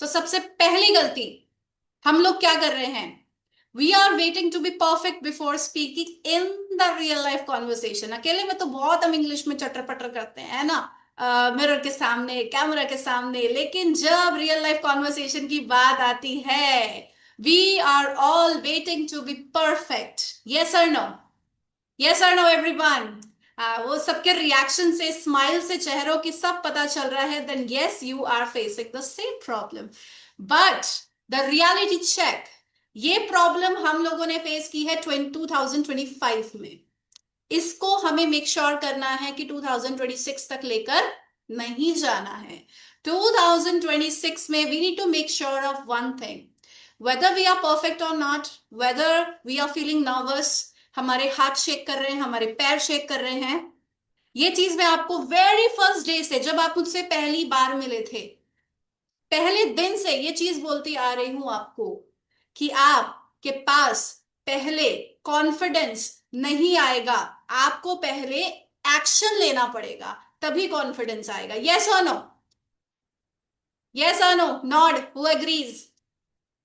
सबसे पहली गलती हम लोग क्या कर रहे हैं? We are waiting to be perfect before speaking in the real life conversation. अकेले में तो बहुत हम इंग्लिश में चटर पटर करते हैं, है ना? मिरर के सामने, कैमरा के सामने, लेकिन जब रियल लाइफ कॉन्वर्सेशन की बात आती है, we are all waiting to be perfect. Yes और नो? यस और नो एवरीवन? वो सबके रिएक्शन से, स्माइल से, चेहरों की सब पता चल रहा है, then yes you are facing the same problem. But the reality check, ये प्रॉब्लम हम लोगों ने फेस की है 2025 में। इसको हमें मेक श्योर करना है कि 2026 तक लेकर नहीं जाना है। 2026 में we need to make sure of one thing, whether we are perfect or not, whether we are feeling nervous, हमारे हाथ शेक कर रहे हैं, हमारे पैर शेक कर रहे हैं, ये चीज मैं आपको वेरी फर्स्ट डे से, जब आप मुझसे पहली बार मिले थे, पहले दिन से ये चीज बोलती आ रही हूं आपको कि आपके पास पहले कॉन्फिडेंस नहीं आएगा, आपको पहले एक्शन लेना पड़ेगा, तभी कॉन्फिडेंस आएगा। यस और नो? यस और no? Nod who agrees?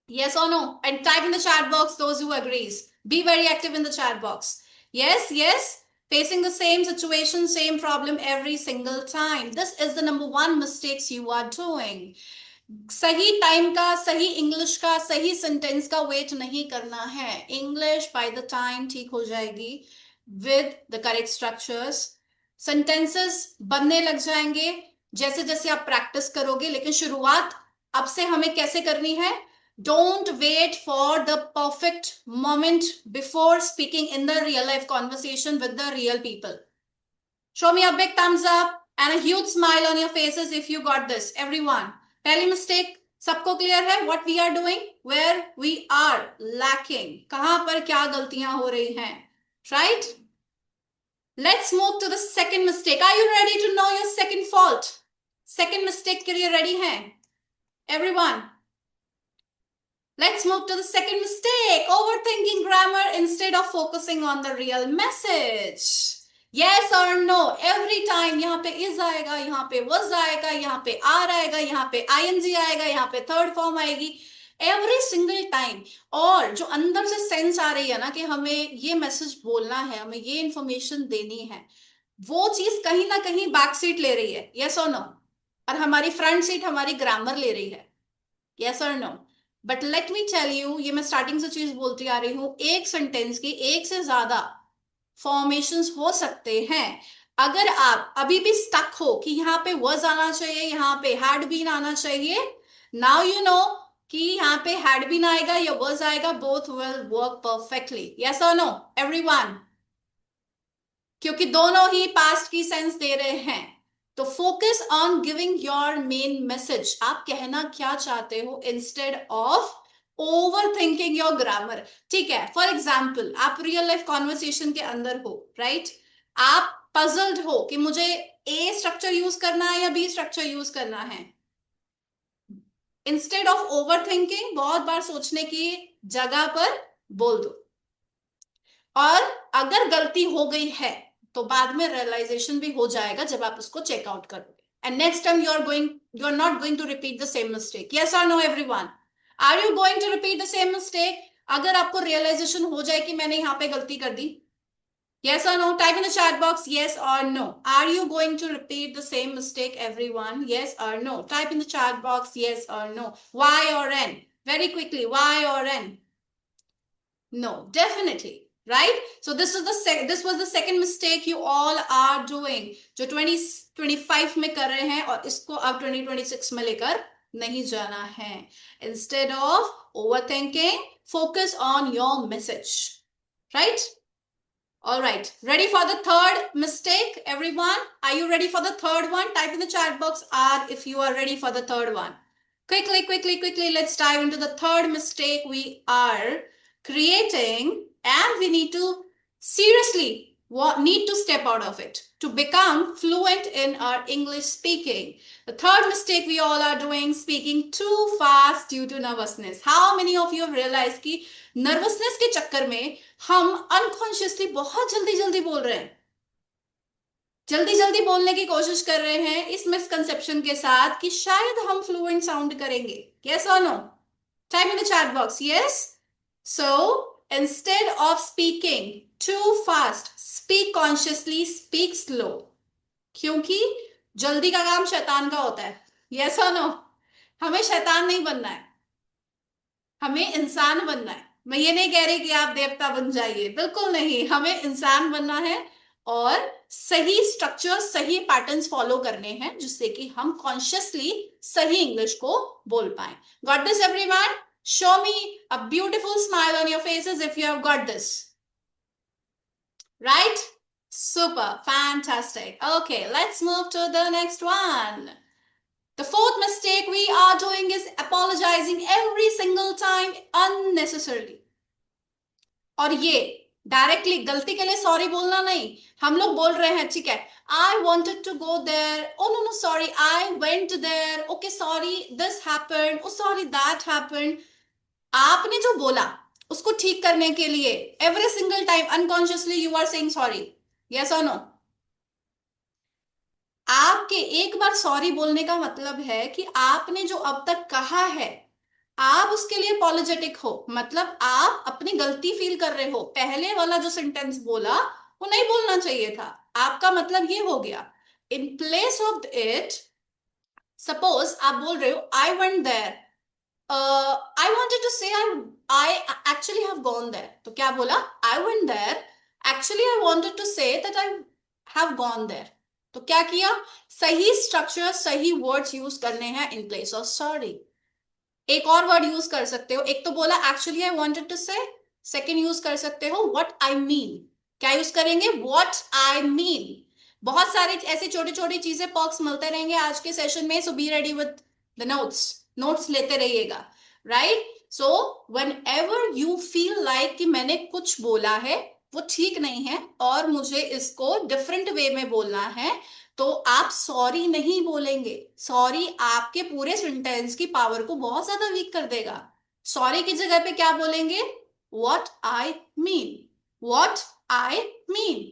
Yes or no? And type in the chat box those who agrees. Be very active in the chat box. Yes, yes. Facing the same situation, same problem every single time. This is the number one mistakes you are doing. सही time का, सही English का, सही sentence का wait नहीं करना है। English by the time ठीक हो जाएगी with the correct structures. Sentences बनने लग जाएंगे जैसे जैसे आप प्रैक्टिस करोगे, लेकिन शुरुआत अब से हमें कैसे करनी है? Don't wait for the perfect moment before speaking in the real life conversation with the real people. Show me a big thumbs up and a huge smile on your faces if you got this, everyone. पहली mistake सबको clear है? What we are doing, where we are lacking, कहां पर क्या गलतियां हो रही हैं, right? Let's move to the second mistake. Are you ready to know your second fault? Second mistake के लिए ready हैं everyone? Let's move to the second mistake. Overthinking grammar instead of focusing on the real message. Yes or no? Every time यहाँ पे is आएगा, यहाँ पे was आएगा, यहाँ पे are आएगा, यहाँ पे ing आएगा, यहाँ पे थर्ड फॉर्म आएगी, एवरी सिंगल टाइम। और जो अंदर से सेंस आ रही है ना कि हमें ये मैसेज बोलना है, हमें ये इंफॉर्मेशन देनी है, वो चीज कहीं ना कहीं बैक सीट ले रही है। यस और नो? और हमारी फ्रंट सीट हमारी ग्रामर ले रही है। यस और no? But let me tell you, ये मैं स्टार्टिंग से चीज बोलती आ रही हूं, एक सेंटेंस की एक से ज्यादा फॉर्मेशंस हो सकते हैं। अगर आप अभी भी स्टक हो कि यहाँ पे was आना चाहिए, यहाँ पे had been आना चाहिए, नाउ यू नो कि यहाँ पे had been आएगा या was आएगा, both will work perfectly. Yes और नो एवरीवन? क्योंकि दोनों ही पास्ट की सेंस दे रहे हैं। तो focus on giving your main message, आप कहना क्या चाहते हो, instead of over thinking your grammar. ठीक है, फॉर एग्जाम्पल आप रियल लाइफ कॉन्वर्सेशन के अंदर हो, राइट? आप पजल्ड हो कि मुझे ए स्ट्रक्चर यूज करना है या बी स्ट्रक्चर यूज करना है। इंस्टेड ऑफ ओवर थिंकिंग, बहुत बार सोचने की जगह पर बोल दो। और अगर गलती हो गई है तो बाद में रियलाइजेशन भी हो जाएगा जब आप उसको चेकआउट करोगे। And next time you are not going to repeat the same mistake. Yes और no everyone? Are you going to repeat the same mistake? अगर आपको रियलाइजेशन हो जाए कि मैंने यहाँ पे गलती कर दी, yes or no? Type in the chat box yes or no. Are you going to repeat the same mistake, everyone? Yes or no? Type in the chat box yes or no. Y or N? Very quickly, Y or N? No, definitely. Right? So this was the second mistake you all are doing, जो 2025 में कर रहे हैं और इसको अब 2026 में लेकर नहीं जाना है। Instead of overthinking, focus on your message. Right? All right. Ready for the third mistake, everyone? Are you ready for the third one? Type in the chat box R if you are ready for the third one. Quickly, quickly, quickly, let's dive into the third mistake we are creating, and we need to seriously need to step out of it to become fluent in our English speaking. The third mistake we all are doing, speaking too fast due to nervousness. How many of you have realized कि nervousness के चक्कर में हम unconsciously बहुत जल्दी जल्दी बोल रहे हैं? जल्दी जल्दी बोलने की कोशिश कर रहे हैं इस मिसकंसेप्शन के साथ कि शायद हम फ्लुएंट साउंड करेंगे. यस और no? Type in the chat box. Yes. So instead of speaking too fast, speak consciously, speak slow. क्योंकि जल्दी का काम शैतान का होता है. यस और नो? हमें शैतान नहीं बनना है, हमें इंसान बनना है. मैं ये नहीं कह रही कि आप देवता बन जाइए, बिल्कुल नहीं. हमें इंसान बनना है और सही स्ट्रक्चर, सही पैटर्न्स फॉलो करने हैं जिससे कि हम कॉन्शियसली सही इंग्लिश को बोल पाए. Got this everyone? Show me a beautiful smile on your faces if you have got this. Right? Super, fantastic. Okay, let's move to the next one. The fourth mistake we are doing is apologizing every single time unnecessarily. और ये directly गलती के लिए sorry बोलना नहीं. हम लोग बोल रहे हैं, ठीक है, I wanted to go there, oh no no sorry, I went there, okay sorry this happened, oh sorry that happened. आपने जो बोला उसको ठीक करने के लिए every single time unconsciously you are saying sorry. Yes और नो? आपके एक बार सॉरी बोलने का मतलब है कि आपने जो अब तक कहा है आप उसके लिए पॉलिजेटिक हो, मतलब आप अपनी गलती फील कर रहे हो. पहले वाला जो सेंटेंस बोला वो नहीं बोलना चाहिए था. आपका मतलब ये हो गया. In place of it, suppose आप बोल रहे हो I went there, I wanted to say I actually have gone there. तो क्या बोला? I went there. Actually, I wanted to say that I have gone there. तो क्या किया? सही स्ट्रक्चर, सही वर्ड्स यूज करने हैं इन प्लेस ऑफ सॉरी. एक और वर्ड यूज कर सकते हो. एक तो बोला एक्चुअली आई वांटेड टू से, सेकंड यूज कर सकते हो व्हाट आई मीन. क्या यूज करेंगे? What I mean. बहुत सारी ऐसी छोटी छोटी चीजें, पर्क्स मिलते रहेंगे आज के सेशन में. So be ready with the notes. Notes लेते रहिएगा. Right? So whenever you feel like कि मैंने कुछ बोला है वो ठीक नहीं है और मुझे इसको डिफरेंट वे में बोलना है, तो आप सॉरी नहीं बोलेंगे. सॉरी आपके पूरे सेंटेंस की पावर को बहुत ज्यादा वीक कर देगा. सॉरी की जगह पे क्या बोलेंगे? What I mean. What I mean.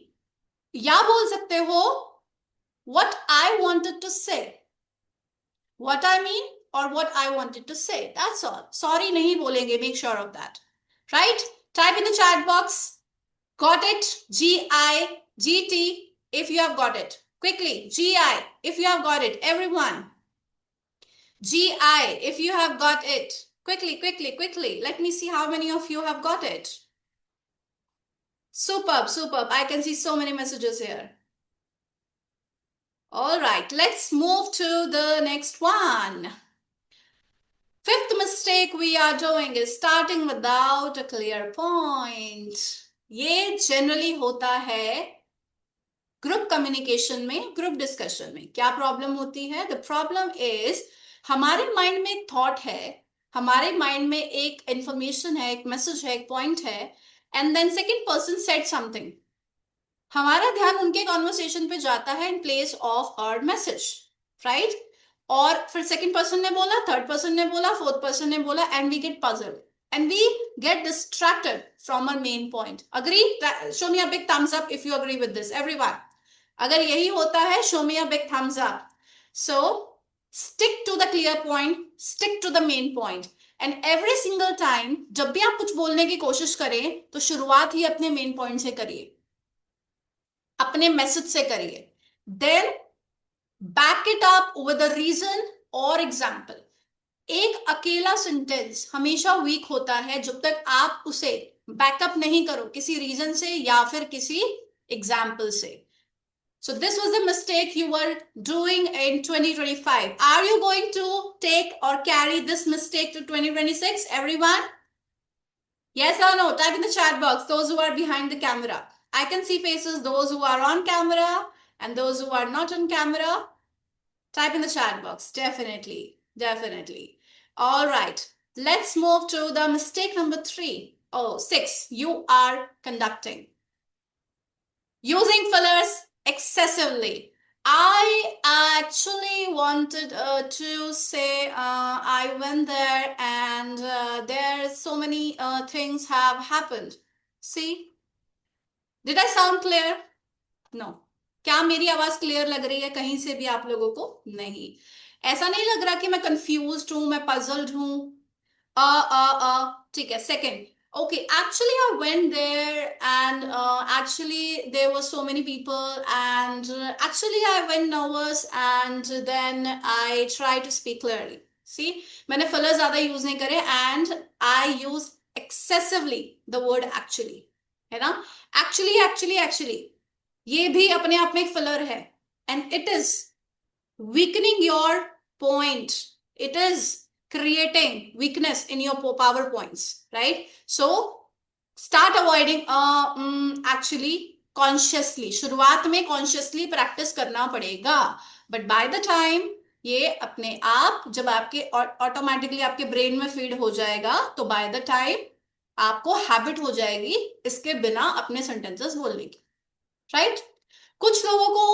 या बोल सकते हो व्हाट आई वांटेड टू से. व्हाट आई मीन और व्हाट आई वांटेड टू से, दैट्स ऑल. सॉरी नहीं बोलेंगे. Make sure of that. Right? Type in the chat box. Got it? GIGT if you have got it. Quickly, GI if you have got it. Everyone. GI if you have got it. Quickly, quickly, quickly. Let me see how many of you have got it. Superb, superb. I can see so many messages here. All right, let's move to the next one. Fifth mistake we are doing is starting without a clear point. ये generally होता है group communication में, group discussion में. क्या problem होती है? The problem is हमारे mind में एक थॉट है, हमारे माइंड में एक इंफॉर्मेशन है, एक मैसेज है, एक पॉइंट है, and then second person said something. हमारा ध्यान उनके कॉन्वर्सेशन पे जाता है in place of heard message. Right? और फिर सेकंड पर्सन ने बोला, थर्ड पर्सन ने बोला, फोर्थ पर्सन ने बोला, and we get puzzled and we get distracted from our main point. Agree? Show me a big thumbs up if you agree with this, everyone. अगर यही होता है, show me a big thumbs up. So stick to the clear point, stick to the main point, and every single time जब भी आप कुछ बोलने की कोशिश करें तो शुरुआत ही अपने मेन पॉइंट से करिए, अपने मैसेज से करिए. Then back it up with a reason or example. एक अकेला सेंटेंस हमेशा वीक होता है जब तक आप उसे बैकअप नहीं करो किसी रीजन से या फिर किसी एग्जाम्पल से. So this was the mistake you were doing in 2025. Are you going to take or carry this mistake to 2026, everyone? Yes or no? Type in the chat box, those who are behind the camera. I can see faces, those who are on camera and those who are not on camera. Type in the chat box. Definitely. Definitely. All right. Let's move to the mistake number 3. Oh, 6. You are conducting. Using fillers excessively. I actually wanted to say I went there and there so many things have happened. See? Did I sound clear? No. क्या मेरी आवाज clear लग रही है कहीं से भी आप लोगों को? नहीं, ऐसा नहीं लग रहा कि मैं कंफ्यूज हूं, मैं पजल्ड हूं? ठीक है, second. Okay, actually I went there and actually there were so many people and actually I went nervous and then I tried to speak clearly. See, मैंने fillers ज्यादा यूज नहीं करे and I use excessively the word actually, है ना? Actually ये भी अपने आप में एक filler है and it is weakening your point. It is creating weakness in your PowerPoints, right? So start avoiding actually consciously. शुरुआत में consciously practice करना पड़ेगा, but by the time ये अपने आप जब आपके ऑटोमेटिकली आपके ब्रेन में फीड हो जाएगा तो बाय द टाइम आपको हैबिट हो जाएगी इसके बिना अपने सेंटेंसेस बोलने की, राइट? कुछ लोगों को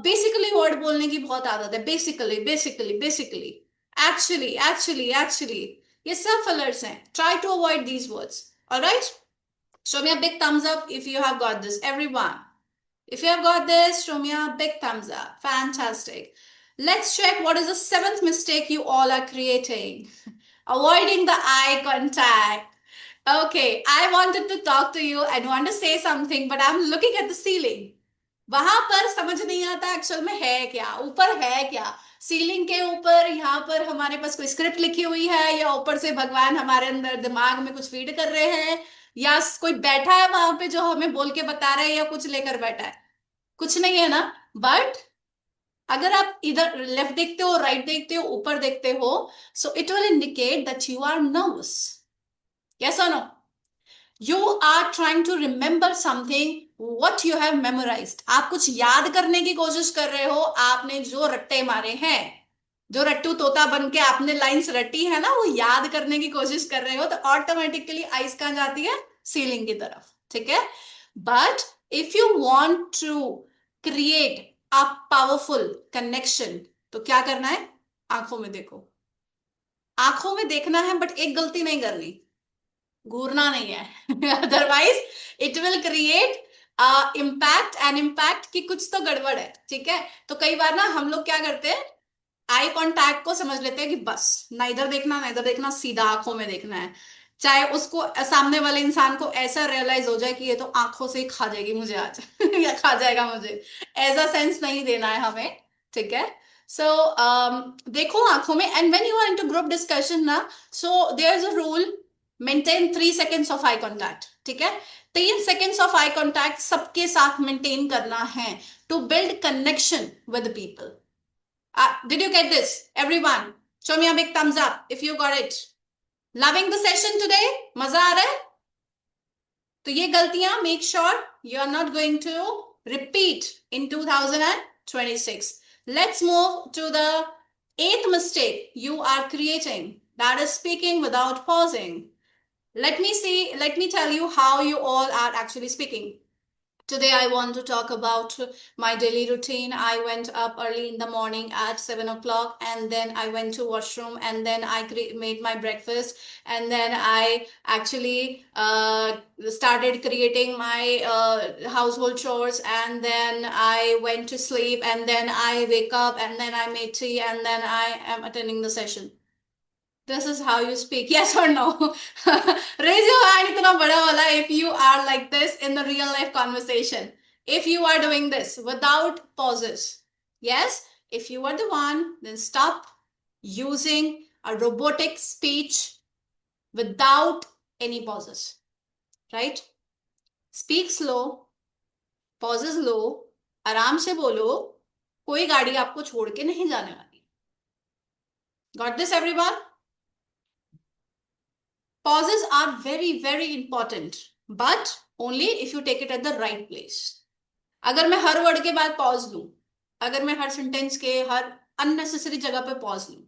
बेसिकली वर्ड बोलने की बहुत आदत है, बेसिकली, एक्चुअली, ये सब फिलर्स हैं. Try to avoid these words. Alright, show me a big thumbs up if you have got this, everyone. If you have got this, show me a big thumbs up. Fantastic. Let's check what is the seventh mistake you all are creating. Avoiding the eye contact. Okay, I wanted to talk to you and want to say something, but I'm looking at the ceiling. वहां पर समझ नहीं आता actual में है क्या, ऊपर है क्या, सीलिंग के ऊपर यहाँ पर हमारे पास कोई स्क्रिप्ट लिखी हुई है या ऊपर से भगवान हमारे अंदर दिमाग में कुछ फीड कर रहे हैं या कोई बैठा है वहां पे जो हमें बोल के बता रहा है या कुछ लेकर बैठा है? कुछ नहीं है ना. बट अगर आप इधर लेफ्ट देखते हो, राइट देखते हो, ऊपर देखते हो, so it will indicate that you are nervous. Yes और no? You are trying to remember something what you have memorized. आप कुछ याद करने की कोशिश कर रहे हो, आपने जो रट्टे मारे हैं, जो रट्टू तोता बन के आपने लाइंस रटी है ना, वो याद करने की कोशिश कर रहे हो तो ऑटोमेटिकली आइज कहां जाती है? सीलिंग की तरफ. ठीक है? But if you want to create a powerful connection तो क्या करना है? आंखों में देखो. आंखों में देखना है, बट एक गलती नहीं करनी, घूरना नहीं है. Otherwise it will create impact and impact की कुछ तो गड़बड़ है. ठीक है? तो कई बार ना हम लोग क्या करते हैं, आई कांटेक्ट को समझ लेते हैं कि बस ना इधर देखना ना इधर देखना, सीधा आंखों में देखना है. चाहे उसको सामने वाले इंसान को ऐसा रियलाइज हो जाए कि ये तो आंखों से ही खा जाएगी मुझे आज या खा जाएगा मुझे, ऐसा सेंस नहीं देना है हमें. ठीक है? सो देखो आंखों में. And when you are into group discussion ना, so there is a rule, maintain 3 seconds of eye contact. ठीक है? 3 seconds ऑफ आई कॉन्टैक्ट सबके साथ मेंटेन करना है to build connection with people. Did you get this? Everyone, show me a big thumbs up if you got it. Loving the session today? मजा आ रहा है? तो ये गलतियां make sure you are not going to repeat in 2026. Let's move to the 8th mistake you are creating. That is speaking without pausing. Let me tell you how you all are actually speaking. Today I want to talk about my daily routine. I went up early in the morning at 7 o'clock and then I went to washroom and then I made my breakfast and then I actually started creating my household chores and then I went to sleep and then I wake up and then I made tea and then I am attending the session. This is how you speak. Yes or no? Raise your hand itna bada wala if you are like this in the real life conversation. If you are doing this without pauses. Yes? If you are the one, then stop using a robotic speech without any pauses. Right? Speak slow, pauses low, आराम से बोलो, कोई गाड़ी आपको छोड़ के नहीं जाने वाली. Got this everyone? Pauses are very, very important, but only if you take it at the right place. अगर मैं हर वर्ड के बाद पॉज लूं, अगर मैं हर सेंटेंस के हर अननेसेसरी जगह पे पॉज लूं,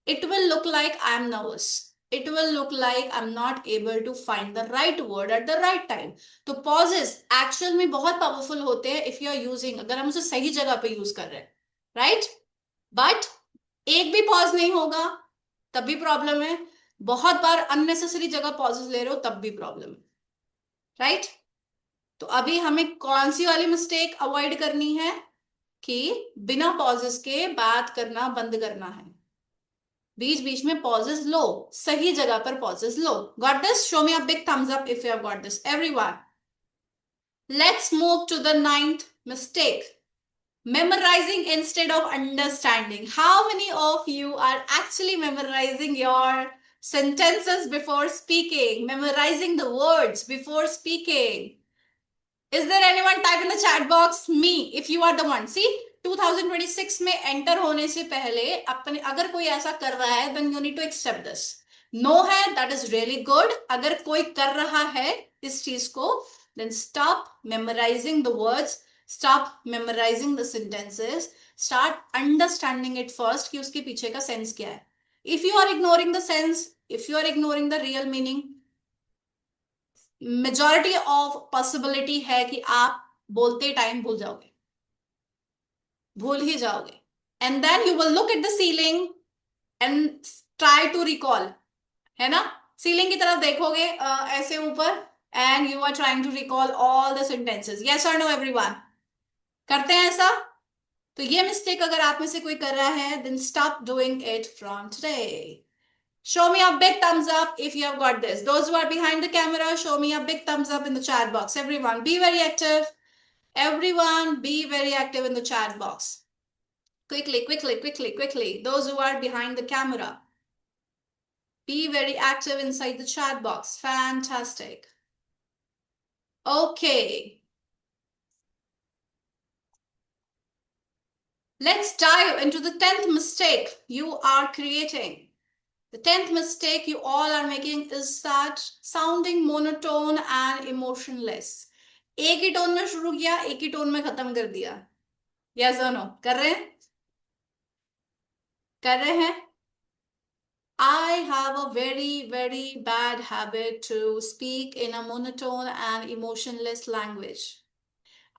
it will look like I am nervous. It will look like I'm not able to find the right word at the right time. तो pauses actual में बहुत पावरफुल होते हैं if you are using, अगर हम उसे सही जगह पे यूज कर रहे हैं, right? But एक भी पॉज नहीं होगा तब भी प्रॉब्लम है, बहुत बार अननेसेसरी जगह पॉजेस ले रहे हो तब भी प्रॉब्लम है, राइट? तो अभी हमें कौन सी वाली मिस्टेक अवॉइड करनी है कि बिना पॉजेस के बात करना बंद करना है। बीच बीच में पॉजेस लो, सही जगह पर पॉजेस लो। Got this? Show me a big thumbs up if you have got this everyone. Let's move to the ninth mistake, memorizing instead of understanding. How many of you are actually memorizing your sentences before speaking, memorizing the words before speaking? Is there anyone? Type in the chat box me if you are the one. See, 2026 में enter होने से पहले अपने अगर कोई ऐसा कर रहा है then you need to accept this. No है, that is really good. अगर कोई कर रहा है इस चीज को then stop memorizing the words, stop memorizing the sentences, start understanding it first कि उसके पीछे का सेंस क्या है. If you are ignoring the sense, if you are ignoring the real meaning, majority of possibility है कि आप बोलते टाइम भूल जाओगे, भूल ही जाओगे. And then you will look at the ceiling and try to recall, है ना? सीलिंग की तरफ देखोगे ऐसे ऊपर and you are trying to recall all the sentences. Yes और नो एवरीवन? करते हैं ऐसा? तो ये मिस्टेक अगर आप में से कोई कर रहा है then stop doing it from today. Show me a big thumbs up if you have got this. Those who are behind the camera, show me a big thumbs up in the chat box. Everyone, be very active. Everyone, be very active in the chat box. Quickly, quickly, quickly, quickly. Those who are behind the camera, be very active inside the chat box. Fantastic. Okay. Let's dive into the 10th mistake you are creating. The 10th mistake you all are making is that sounding monotone and emotionless. एक ही tone में शुरू किया, एक ही tone में खत्म कर दिया. Yes or no? कर रहे हैं? कर रहे हैं? I have a very, very bad habit to speak in a monotone and emotionless language.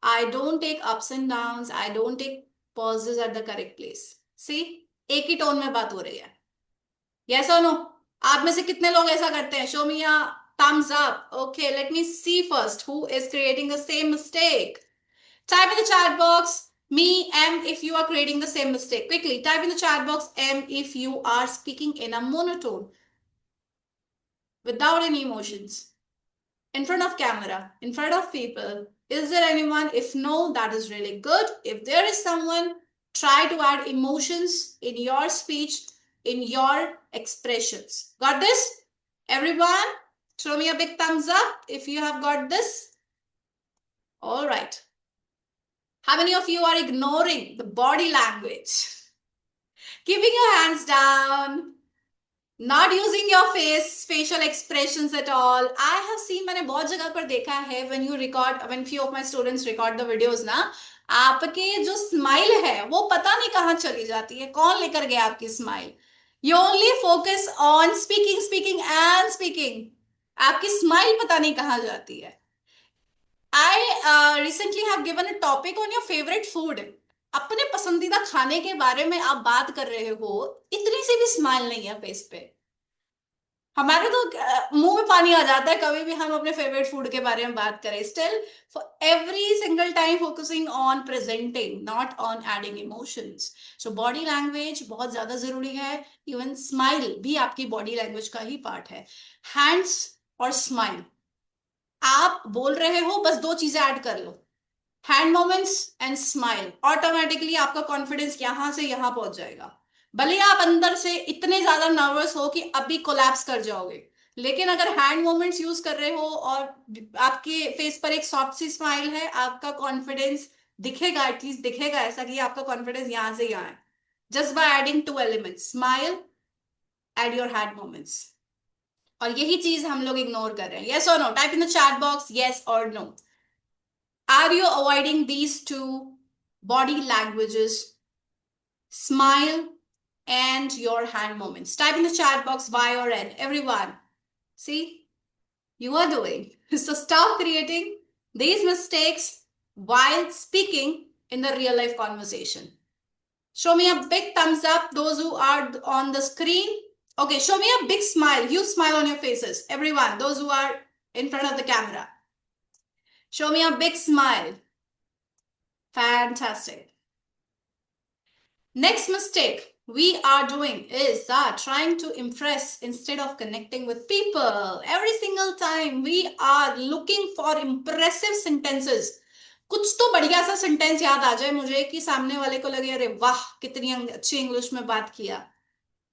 I don't take ups and downs. I don't take pauses at the correct place. See? एक ही tone में बात हो रही है. Yes or no? आप में से कितने लोग ऐसा करते हैं? Show me a thumbs up. Okay, let me see first who is creating the same mistake. Type in the chat box me M if you are creating the same mistake. Quickly type in the chat box M if you are speaking in a monotone without any emotions in front of camera, in front of people. Is there anyone? If no, that is really good. If there is someone, try to add emotions in your speech, in your expressions. Got this? Everyone, show me a big thumbs up if you have got this. All right. How many of you are ignoring the body language? Keeping your hands down, not using your facial expressions at all. I have seen, मैंने बहुत जगह पर देखा है when you record, when few of my students record the videos ना, आपके जो smile है वो पता नहीं कहाँ चली जाती है. कौन लेकर गया आपकी smile? You only focus on speaking, speaking and speaking. आपकी स्माइल पता नहीं कहाँ जाती है. I recently have given a topic on your favorite food. अपने पसंदीदा खाने के बारे में आप बात कर रहे हो, इतनी सी भी स्माइल नहीं है फेस पे. हमारे तो मुंह में पानी आ जाता है कभी भी हम अपने फेवरेट फूड के बारे में बात करें. Still for every single time focusing on presenting, not on adding emotions. So body language बहुत ज्यादा जरूरी है. इवन स्माइल भी आपकी बॉडी लैंग्वेज का ही पार्ट है. हैंड्स और स्माइल, आप बोल रहे हो बस दो चीजें ऐड कर लो, hand moments and smile. Automatically आपका कॉन्फिडेंस यहां से यहां पहुंच जाएगा. भले आप अंदर से इतने ज्यादा नर्वस हो कि अभी कोलैप्स कर जाओगे, लेकिन अगर हैंड मोमेंट्स यूज कर रहे हो और आपके फेस पर एक सॉफ्ट सी स्माइल है, आपका कॉन्फिडेंस दिखेगा, एटलीस्ट दिखेगा ऐसा कि आपका कॉन्फिडेंस यहां से यहां है. Just by adding two elements, smile, add your hand moments. और यही चीज हम लोग इग्नोर कर रहे हैं. येस और no? Type in the chat box yes और no. Are you avoiding these two body languages, smile and your hand movements? Type in the chat box Y or N. Everyone, see, you are doing. So stop creating these mistakes while speaking in the real life conversation. Show me a big thumbs up, those who are on the screen. Okay, show me a big smile, huge smile on your faces. Everyone, those who are in front of the camera. Show me a big smile. Fantastic. Next mistake we are doing is that trying to impress instead of connecting with people. Every single time we are looking for impressive sentences. कुछ तो बढ़िया सा sentence याद आ जाए मुझे कि सामने वाले को लगे अरे वाह कितनी अच्छी इंग्लिश में बात किया,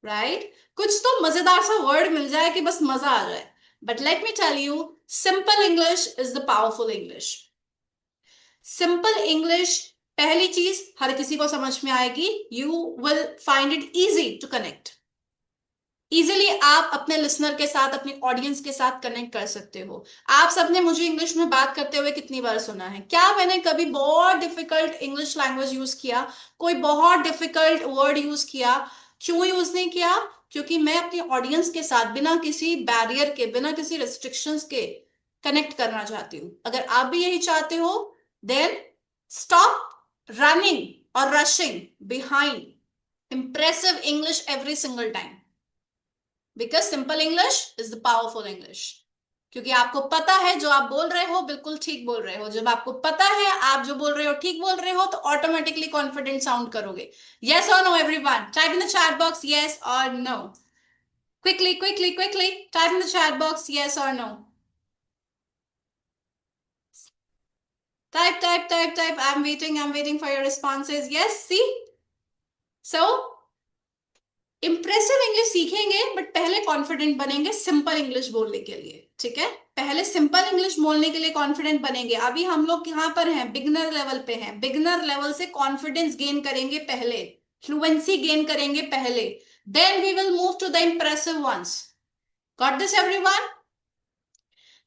राइट? कुछ तो मजेदार सा वर्ड मिल जाए कि बस मजा आ जाए. But let me tell you, simple English is the powerful English. Simple English, पहली चीज हर किसी को समझ में आएगी. You will find it easy to connect. Easily आप अपने लिसनर के साथ, अपनी ऑडियंस के साथ कनेक्ट कर सकते हो. आप सबने मुझे इंग्लिश में बात करते हुए कितनी बार सुना है? क्या मैंने कभी बहुत डिफिकल्ट इंग्लिश लैंग्वेज यूज किया, कोई बहुत डिफिकल्ट वर्ड यूज किया? क्यों यूज नहीं किया? क्योंकि मैं अपनी ऑडियंस के साथ बिना किसी बैरियर के, बिना किसी रिस्ट्रिक्शंस के कनेक्ट करना चाहती हूँ. अगर आप भी यही चाहते हो, then stop running or rushing behind impressive English every single time, because simple English is the powerful English. क्योंकि आपको पता है जो आप बोल रहे हो बिल्कुल ठीक बोल रहे हो. जब आपको पता है आप जो बोल रहे हो ठीक बोल रहे हो तो ऑटोमेटिकली कॉन्फिडेंट साउंड करोगे. yes or no everyone? Type in the chat box yes or no. Quickly, quickly, quickly type in the chat box yes or no. Type. I'm waiting for your responses. Yes, see. So impressive English सीखेंगे but पहले confident बनेंगे simple English बोलने के लिए. ठीक है, पहले simple English बोलने के लिए कॉन्फिडेंट बनेंगे. अभी हम लोग यहाँ पर हैं, बिगनर लेवल पे हैं. बिगनर लेवल से कॉन्फिडेंस गेन करेंगे पहले, फ्लुएंसी गेन करेंगे पहले, then we will move to the impressive ones. Got this everyone?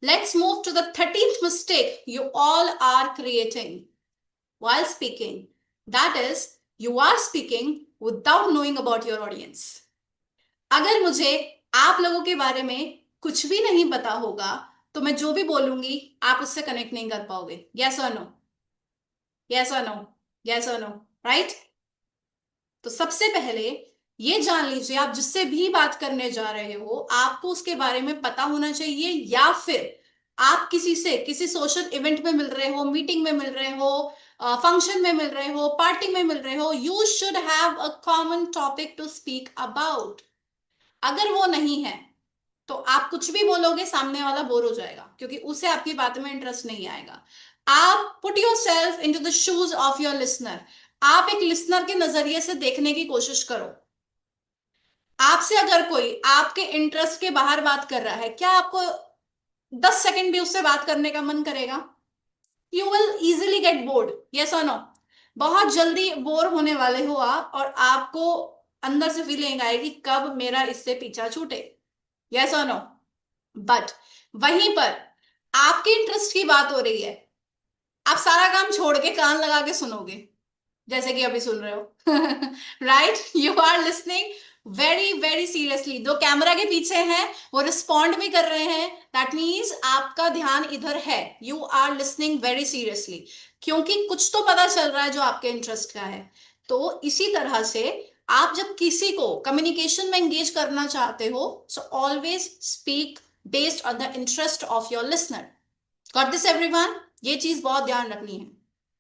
Let's move to the 13th mistake you all are creating while speaking. That is, you are speaking without knowing about your audience. अगर मुझे आप लोगों के बारे में कुछ भी नहीं पता होगा तो मैं जो भी बोलूंगी आप उससे कनेक्ट नहीं कर पाओगे. yes or no? yes or no? yes or no? Right? तो सबसे पहले ये जान लीजिए, आप जिससे भी बात करने जा रहे हो आपको उसके बारे में पता होना चाहिए. या फिर आप किसी से किसी सोशल इवेंट में मिल रहे हो, मीटिंग में मिल रहे हो, फंक्शन में मिल रहे हो, पार्टी में मिल रहे हो, you should have a common topic to speak about. अगर वो नहीं है तो आप कुछ भी बोलोगे सामने वाला बोर हो जाएगा क्योंकि उसे आपकी बात में इंटरेस्ट नहीं आएगा. आप put yourself into the shoes of your listener. आप एक लिसनर के नजरिए से देखने की कोशिश करो. आपसे अगर कोई आपके इंटरेस्ट के बाहर बात कर रहा है, क्या आपको 10 सेकंड भी उससे बात करने का मन करेगा? You will easily get bored. Yes और नो? बहुत जल्दी बोर होने वाले हो आप, और आपको अंदर से फीलिंग आएगी कब मेरा इससे पीछा छूटे. यस और नो? बट वहीं पर आपके इंटरेस्ट की बात हो रही है, आप सारा काम छोड़ के कान लगा के सुनोगे जैसे कि अभी सुन रहे हो. Right? You are listening very very seriously. दो कैमरा के पीछे हैं, वो रिस्पॉन्ड भी कर रहे हैं. दैट मीन्स आपका ध्यान इधर है. You are listening very seriously, क्योंकि कुछ तो पता चल रहा है जो आपके इंटरेस्ट का है. तो इसी तरह से आप जब किसी को कम्युनिकेशन में एंगेज करना चाहते हो, so always speak based on the interest of your listener. Got this everyone? ये चीज बहुत ध्यान रखनी है.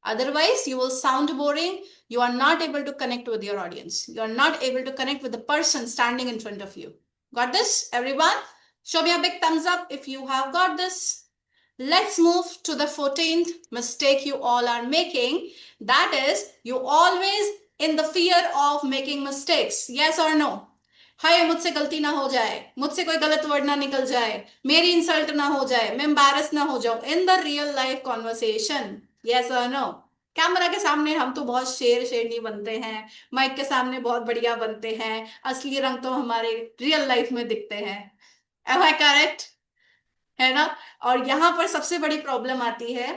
Otherwise, you will sound boring. You are not able to connect with your audience. You are not able to connect with the person standing in front of you. Got this, everyone? Show me a big thumbs up if you have got this. Let's move to the 14th mistake you all are making. That is, you always in the fear of making mistakes. Yes or no? हाय मुझसे गलती ना हो जाए, मुझसे कोई गलत word ना निकल जाए, मेरी इंसल्ट ना हो जाए, मैं एम्बैरस ना हो जाऊं इन the real life conversation. Yes और नो? कैमरा के सामने हम तो बहुत शेरनी बनते हैं, माइक के सामने बहुत बढ़िया बनते हैं, असली रंग तो हमारे रियल लाइफ में दिखते हैं. Am I correct? है ना? और यहां पर सबसे बड़ी प्रॉब्लम आती है,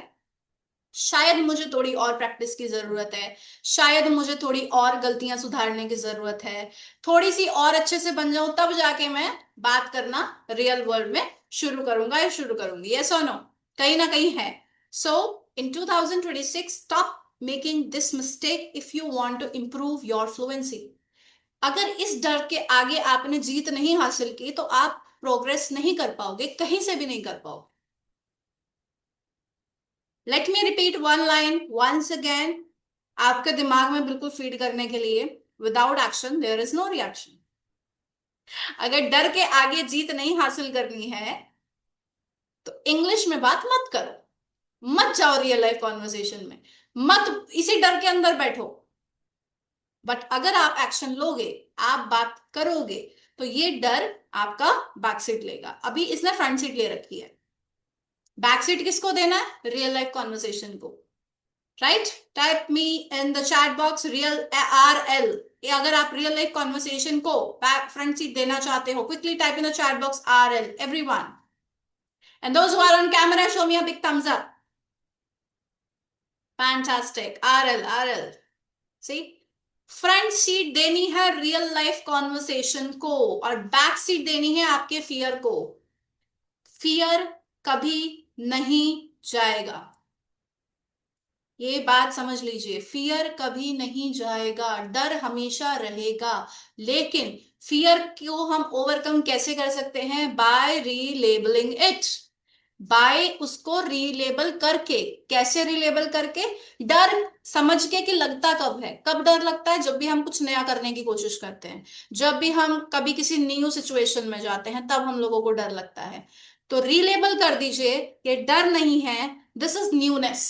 शायद मुझे थोड़ी और प्रैक्टिस की जरूरत है, शायद मुझे थोड़ी और गलतियां सुधारने की जरूरत है, थोड़ी सी और अच्छे से बन जाऊं तब जाके मैं बात करना रियल वर्ल्ड में शुरू करूंगा या शुरू करूंगी. यस और नो? कहीं ना कहीं है. So in 2026 stop making this mistake if you want to improve your fluency. अगर इस डर के आगे आपने जीत नहीं हासिल की तो आप प्रोग्रेस नहीं कर पाओगे, कहीं से भी नहीं कर पाओगे. Let me repeat one line once again, आपके दिमाग में बिल्कुल फीड करने के लिए। Without action there is no reaction. अगर डर के आगे जीत नहीं हासिल करनी है तो इंग्लिश में बात मत करो, मत जाओ रियल लाइफ कॉन्वर्सेशन में, मत इसी डर के अंदर बैठो। बट अगर आप एक्शन लोगे, आप बात करोगे, तो ये डर आपका बैक सीट लेगा। अभी इसने फ्रंट सीट ले रखी है, बैक सीट किसको देना है? रियल लाइफ कॉन्वर्सेशन को, right? Type me in the chat box real RL। अगर आप रियल लाइफ कॉन्वर्सेशन को बैक फ्रंट सीट देना चाहते हो, quickly type in the chat box RL everyone, and those who are on camera show me a big thumbs up. Fantastic, RL। See, front seat देनी है real life conversation को और back seat देनी है आपके फियर को। Fear कभी नहीं जाएगा, ये बात समझ लीजिए। फियर कभी नहीं जाएगा, डर हमेशा रहेगा। लेकिन फियर को हम ओवरकम कैसे कर सकते हैं? बाय रीलेबलिंग इट, बाय उसको रीलेबल करके। कैसे रीलेबल करके? डर समझ के कि लगता कब है, कब डर लगता है? जब भी हम कुछ नया करने की कोशिश करते हैं, जब भी हम कभी किसी न्यू सिचुएशन में जाते हैं, तब हम लोगों को डर लगता है। तो रीलेबल कर दीजिए, ये डर नहीं है, दिस इज न्यूनेस।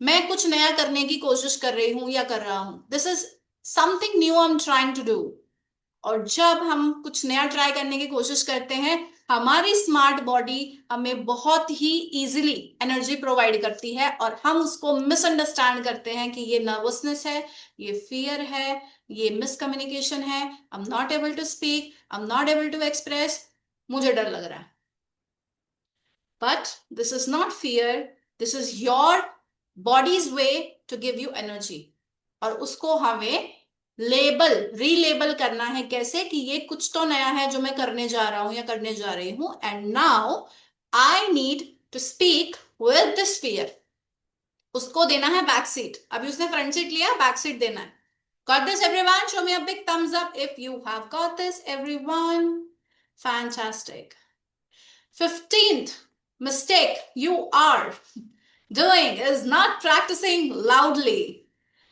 मैं कुछ नया करने की कोशिश कर रही हूं या कर रहा हूं, this is something new I am trying to do. और जब हम कुछ नया ट्राई करने की कोशिश करते हैं, हमारी स्मार्ट बॉडी हमें बहुत ही इजीली एनर्जी प्रोवाइड करती है और हम उसको मिसअंडरस्टैंड करते हैं कि ये नर्वसनेस है, ये फियर है, ये मिसकम्युनिकेशन है, I am not able to speak, I am not able to express, मुझे डर लग रहा है। But this is not fear, this is your body's way to give you energy. और उसको हमें लेबल, रीलेबल करना है। कैसे? कि ये कुछ तो नया है जो मैं करने जा रहा हूं या करने जा रही हूं, and now I need to speak with this fear. उसको देना है बैक सीट। अभी उसने फ्रंट सीट लिया, बैक सीट देना है। Got this everyone? Show me a big thumbs up if you have got this everyone. Fantastic. 15th mistake you are doing is not practicing loudly.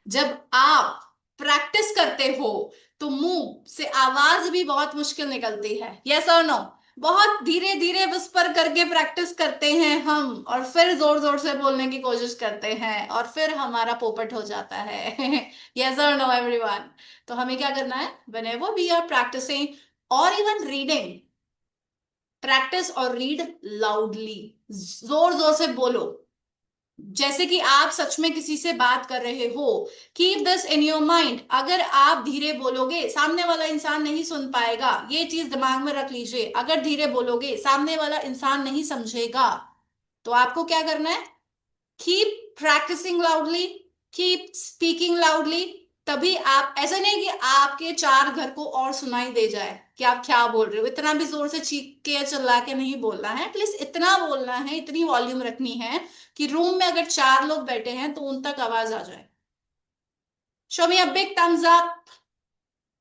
जब आप practice करते हो तो मुंह से आवाज भी बहुत मुश्किल निकलती है, यस और नो? बहुत धीरे धीरे विस्पर करके प्रैक्टिस करते हैं हम, और फिर जोर जोर से बोलने की कोशिश करते हैं और फिर हमारा पोपट हो जाता है। यस और नो एवरीवन? तो हमें क्या करना है? व्हेनेवर वी आर प्रैक्टिसिंग और इवन रीडिंग, प्रैक्टिस और रीड लाउडली, जोर जोर से बोलो। जैसे कि आप सच में किसी से बात कर रहे हो। Keep this in your mind, अगर आप धीरे बोलोगे सामने वाला इंसान नहीं सुन पाएगा, ये चीज दिमाग में रख लीजिए। अगर धीरे बोलोगे सामने वाला इंसान नहीं समझेगा। तो आपको क्या करना है? Keep practising loudly, keep speaking loudly. तभी आप, ऐसा नहीं कि आपके चार घर को और सुनाई दे जाए कि आप क्या बोल रहे हो। इतना भी जोर से चीख के चिल्ला के नहीं बोलना है, एटलीस्ट इतना बोलना है, इतनी वॉल्यूम रखनी है कि रूम में अगर चार लोग बैठे हैं तो उन तक आवाज आ जाए। Show me a big thumbs up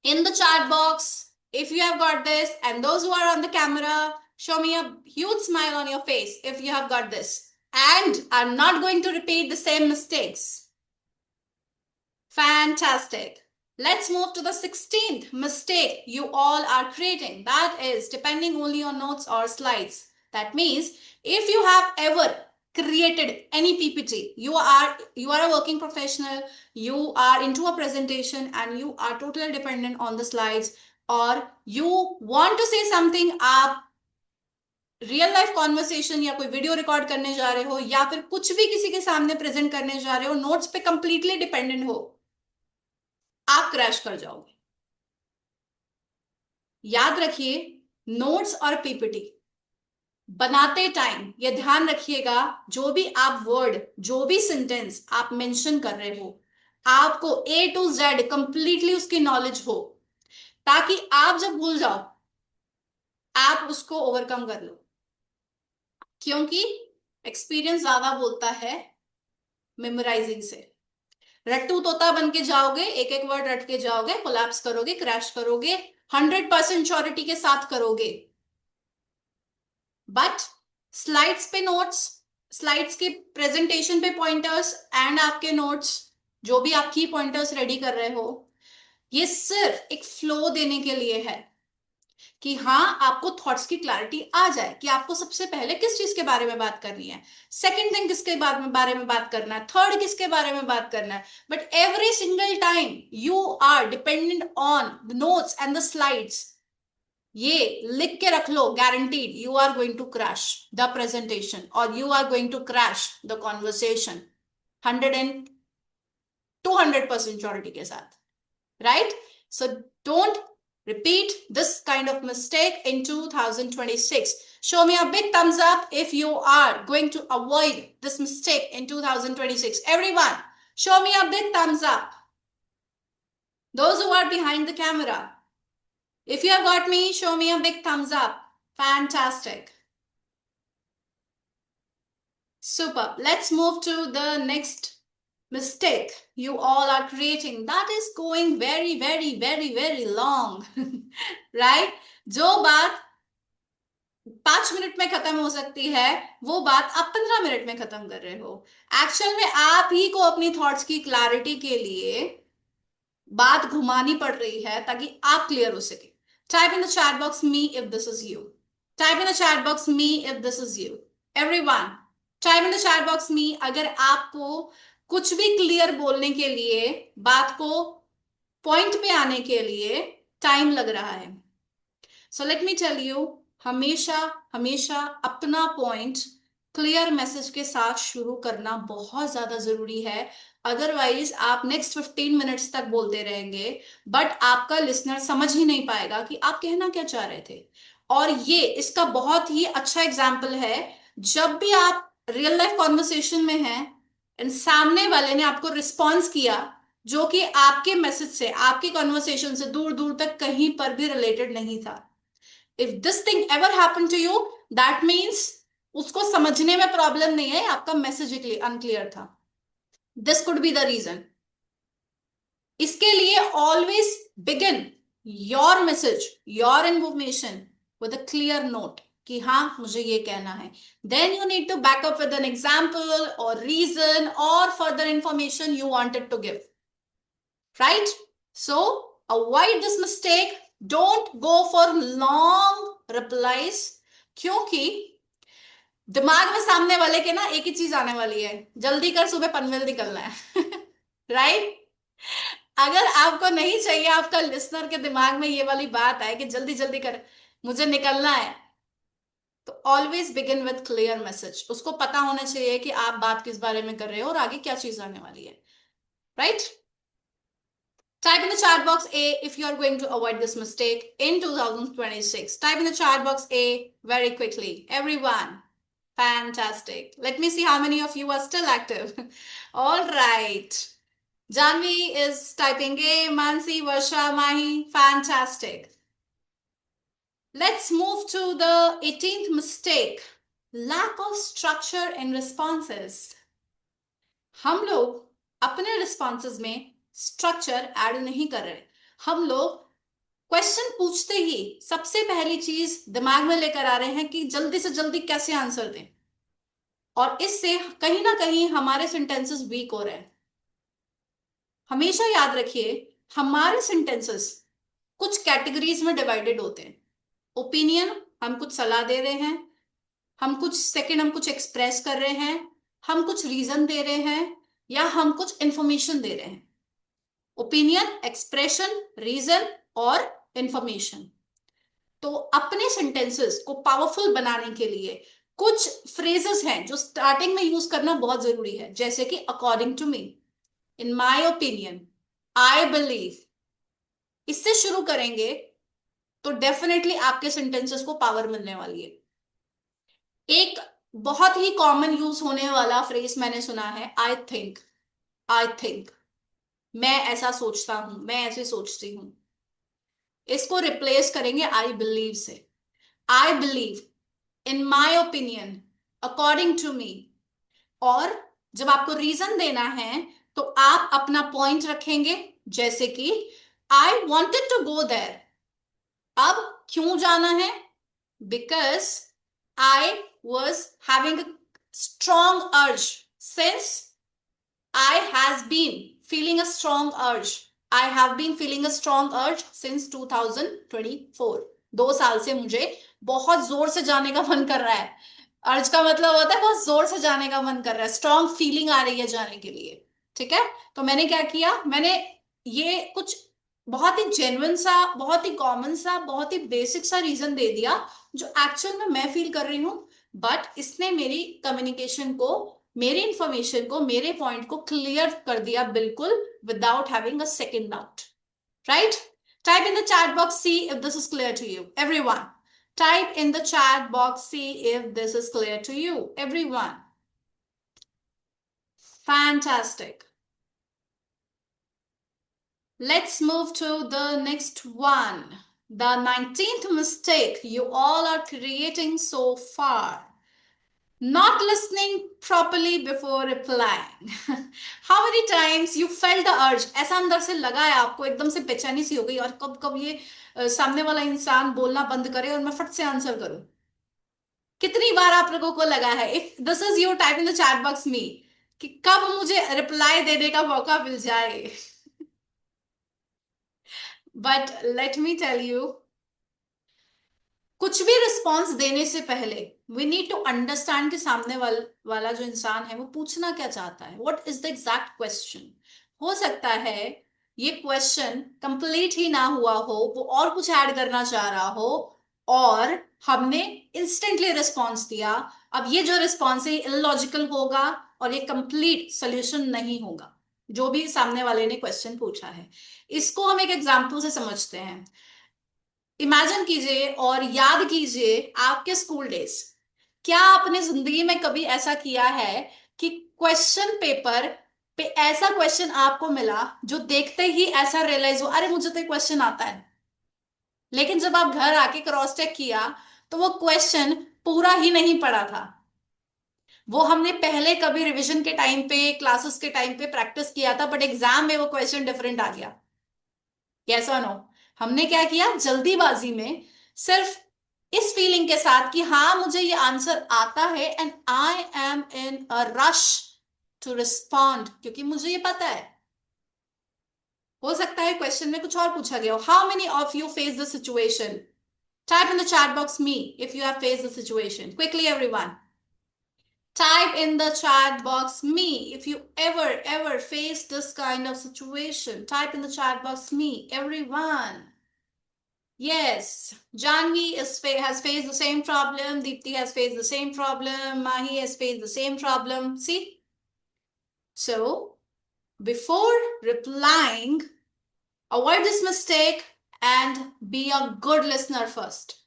in the chat box if you have got this, and those who are on the camera, show me a huge smile on your face if you have got this. And I'm not going to repeat the same mistakes. Fantastic. Let's move to the 16th mistake you all are creating. That is depending only on notes or slides. That means if you have ever created any PPT, you are a working professional, you are into a presentation and you are totally dependent on the slides, or you want to say something, आप real life conversation या कोई video record करने जा रहे हो या फिर कुछ भी किसी के सामने प्रेजेंट करने जा रहे हो, नोट्स पे कंप्लीटली डिपेंडेंट हो, आप क्रैश कर जाओगे। याद रखिए, नोट्स और पीपीटी बनाते टाइम ये ध्यान रखिएगा, जो भी आप वर्ड, जो भी सेंटेंस आप मेंशन कर रहे हो, आपको A to Z कंप्लीटली उसकी नॉलेज हो, ताकि आप जब भूल जाओ आप उसको ओवरकम कर लो। क्योंकि एक्सपीरियंस ज्यादा बोलता है मेमोराइजिंग से। रट्टू तोता बन के जाओगे, एक एक वर्ड रट के जाओगे, कोलैप्स करोगे, क्रैश करोगे, 100% श्योरिटी के साथ करोगे। बट स्लाइड्स पे नोट्स, स्लाइड्स के प्रेजेंटेशन पे पॉइंटर्स एंड आपके नोट्स, जो भी आप की पॉइंटर्स रेडी कर रहे हो, ये सिर्फ एक फ्लो देने के लिए है कि हाँ आपको थॉट्स की क्लैरिटी आ जाए कि आपको सबसे पहले किस चीज के बारे में बात करनी है, सेकंड थिंग किसके बारे में बात करना है, थर्ड किसके बारे में बात करना है. But every single time you are dependent on the notes and the slides. ये लिख के रख लो, guaranteed you are going to crash the presentation और you are going to crash the conversation 200% surety के साथ. Right? So don't repeat this kind of mistake in 2026. Show me a big thumbs up if you are going to avoid this mistake in 2026. Everyone, show me a big thumbs up. Those who are behind the camera, if you have got me, show me a big thumbs up. Fantastic. Super. Let's move to the next mistake you all are creating that is going very long. Right? जो बात 5 minute में खत्म हो सकती है वो बात आप 15 मिनट में खत्म कर रहे हो. एक्चुअल में आप ही को अपनी थॉट्स की क्लैरिटी के लिए बात घुमानी पड़ रही है ताकि आप क्लियर हो सके. Type in the chat box me if this is you. Type in the chat box me if this is you. Everyone type in the chat box me अगर आपको कुछ भी क्लियर बोलने के लिए, बात को पॉइंट पे आने के लिए टाइम लग रहा है. So let me tell you, हमेशा हमेशा अपना पॉइंट क्लियर मैसेज के साथ शुरू करना बहुत ज्यादा जरूरी है. अदरवाइज आप नेक्स्ट 15 मिनट्स तक बोलते रहेंगे बट आपका लिसनर समझ ही नहीं पाएगा कि आप कहना क्या चाह रहे थे. और ये इसका बहुत ही अच्छा एग्जाम्पल है. जब भी आप रियल लाइफ कॉन्वर्सेशन में हैं एंड सामने वाले ने आपको रिस्पॉन्स किया जो कि आपके मैसेज से, आपकी कॉन्वर्सेशन से दूर दूर तक कहीं पर भी रिलेटेड नहीं था. If this thing ever happen to you, that means उसको समझने में प्रॉब्लम नहीं है, आपका मैसेज अनक्लियर था. This could be the reason. इसके लिए always begin your message, your information with a clear note कि हाँ मुझे ये कहना है. Then you need to back up with an example और रीजन और further information you wanted to give. Right? So avoid this mistake. Don't go for long replies क्योंकि दिमाग में सामने वाले के ना एक ही चीज आने वाली है, जल्दी कर सुबह पनवेल निकलना है. राइट? अगर आपको नहीं चाहिए आपका लिसनर के दिमाग में ये वाली बात आए कि जल्दी जल्दी कर मुझे निकलना है, तो always begin with clear message. उसको पता होना चाहिए कि आप बात किस बारे में कर रहे हो और आगे क्या चीज आने वाली है. Right? Type in the chat box A if you are going to avoid this mistake in 2026. Type in the chat box A very quickly. Everyone. Fantastic. Let me see how many of you are still active. All right. Janvi is typing A. Mansi, Varsha, Mahi. Fantastic. Let's move to the 18th mistake. Lack of structure in responses. हम लोग अपने responses में structure add नहीं कर रहे. हम लोग question पूछते ही सबसे पहली चीज दिमाग में लेकर आ रहे हैं कि जल्दी से जल्दी कैसे आंसर दें, और इससे कहीं ना कहीं हमारे सेंटेंसेस वीक हो रहे हैं. हमेशा याद रखिए हमारे सेंटेंसेस कुछ कैटेगरीज में डिवाइडेड होते हैं. ओपिनियन, हम कुछ सलाह दे रहे हैं. हम कुछ एक्सप्रेस कर रहे हैं. हम कुछ रीजन दे रहे हैं या हम कुछ इंफॉर्मेशन दे रहे हैं. ओपिनियन, एक्सप्रेशन, रीजन और इंफॉर्मेशन. तो अपने सेंटेंसेस को पावरफुल बनाने के लिए कुछ फ्रेजेस हैं जो स्टार्टिंग में यूज करना बहुत जरूरी है, जैसे कि according to me, in my opinion, I believe. इससे शुरू करेंगे तो डेफिनेटली आपके सेंटेंसेस को पावर मिलने वाली है. एक बहुत ही कॉमन यूज होने वाला फ्रेज मैंने सुना है, आई थिंक. आई थिंक, मैं ऐसा सोचता हूं, मैं ऐसे सोचती हूं. इसको रिप्लेस करेंगे आई बिलीव से. I believe, in my opinion, according to me. और जब आपको रीजन देना है तो आप अपना पॉइंट रखेंगे, जैसे कि I wanted to go there. अब क्यों जाना है? Because I was having strong urge since I has been feeling a strong urge. I have been feeling a strong urge since 2024. 2 साल से मुझे बहुत जोर से जाने का मन कर रहा है. अर्ज का मतलब होता है बहुत जोर से जाने का मन कर रहा है, स्ट्रॉन्ग फीलिंग आ रही है जाने के लिए. ठीक है, तो मैंने क्या किया, मैंने ये कुछ बहुत ही जेन्युइन सा, बहुत ही कॉमन सा, बहुत ही बेसिक सा रीजन दे दिया जो एक्चुअल में मैं फील कर रही हूं, बट इसने मेरी कम्युनिकेशन को, मेरी इंफॉर्मेशन को, मेरे पॉइंट को क्लियर कर दिया बिल्कुल, without having a second doubt. Right? Type in the chat box, see if this is clear to you. Everyone, type in the chat box, see if this is clear to you. Everyone. Fantastic. Let's move to the next one. The 19th mistake you all are creating so far. Not listening properly before replying. How many times you felt the urge? ऐसा अंदर से लगा है आपको, एकदम से बेचैनी सी हो गई, और कब कब ये सामने वाला इंसान बोलना बंद करे और मैं फट से आंसर करूं. कितनी बार आप लोगों को लगा है? If this is your type in the chat box me, कि कब मुझे रिप्लाई देने का मौका मिल जाए. But let me tell you, कुछ भी रिस्पॉन्स देने से पहले वी नीड टू अंडरस्टैंड कि सामने वाला जो इंसान है वो पूछना क्या चाहता है. What is the exact question? हो सकता है ये क्वेश्चन कंप्लीट ही ना हुआ हो, वो और कुछ ऐड करना चाह रहा हो, और हमने इंस्टेंटली रिस्पॉन्स दिया. अब ये जो रिस्पॉन्स है इलॉजिकल होगा और ये कंप्लीट सोल्यूशन नहीं होगा, जो भी सामने वाले ने क्वेश्चन पूछा है. इसको हम एक एग्जाम्पल से समझते हैं. इमेजिन कीजिए और याद कीजिए आपके स्कूल डेज. क्या आपने जिंदगी में कभी ऐसा किया है कि क्वेश्चन पेपर पे ऐसा क्वेश्चन आपको मिला जो देखते ही ऐसा रियलाइज हो, अरे मुझे तो क्वेश्चन आता है, लेकिन जब आप घर आके क्रॉस चेक किया तो वो क्वेश्चन पूरा ही नहीं पड़ा था. वो हमने पहले कभी रिवीजन के टाइम पे, क्लासेस के टाइम पे प्रैक्टिस किया था, बट एग्जाम में वो क्वेश्चन डिफरेंट आ गया. कैसा नो, हमने क्या किया, जल्दीबाजी में, सिर्फ इस फीलिंग के साथ कि हाँ मुझे ये आंसर आता है and I am in a rush to respond, क्योंकि मुझे ये पता है. हो सकता है क्वेश्चन में कुछ और पूछा गया हो. How many of you face the situation? Type in the chat box me if you have face the situation. Quickly everyone, type in the chat box me if you ever faced this kind of situation. Type in the chat box me, everyone. Yes, Janvi has faced the same problem. Deepthi has faced the same problem. Mahi has faced the same problem. See? So, before replying, avoid this mistake and be a good listener first.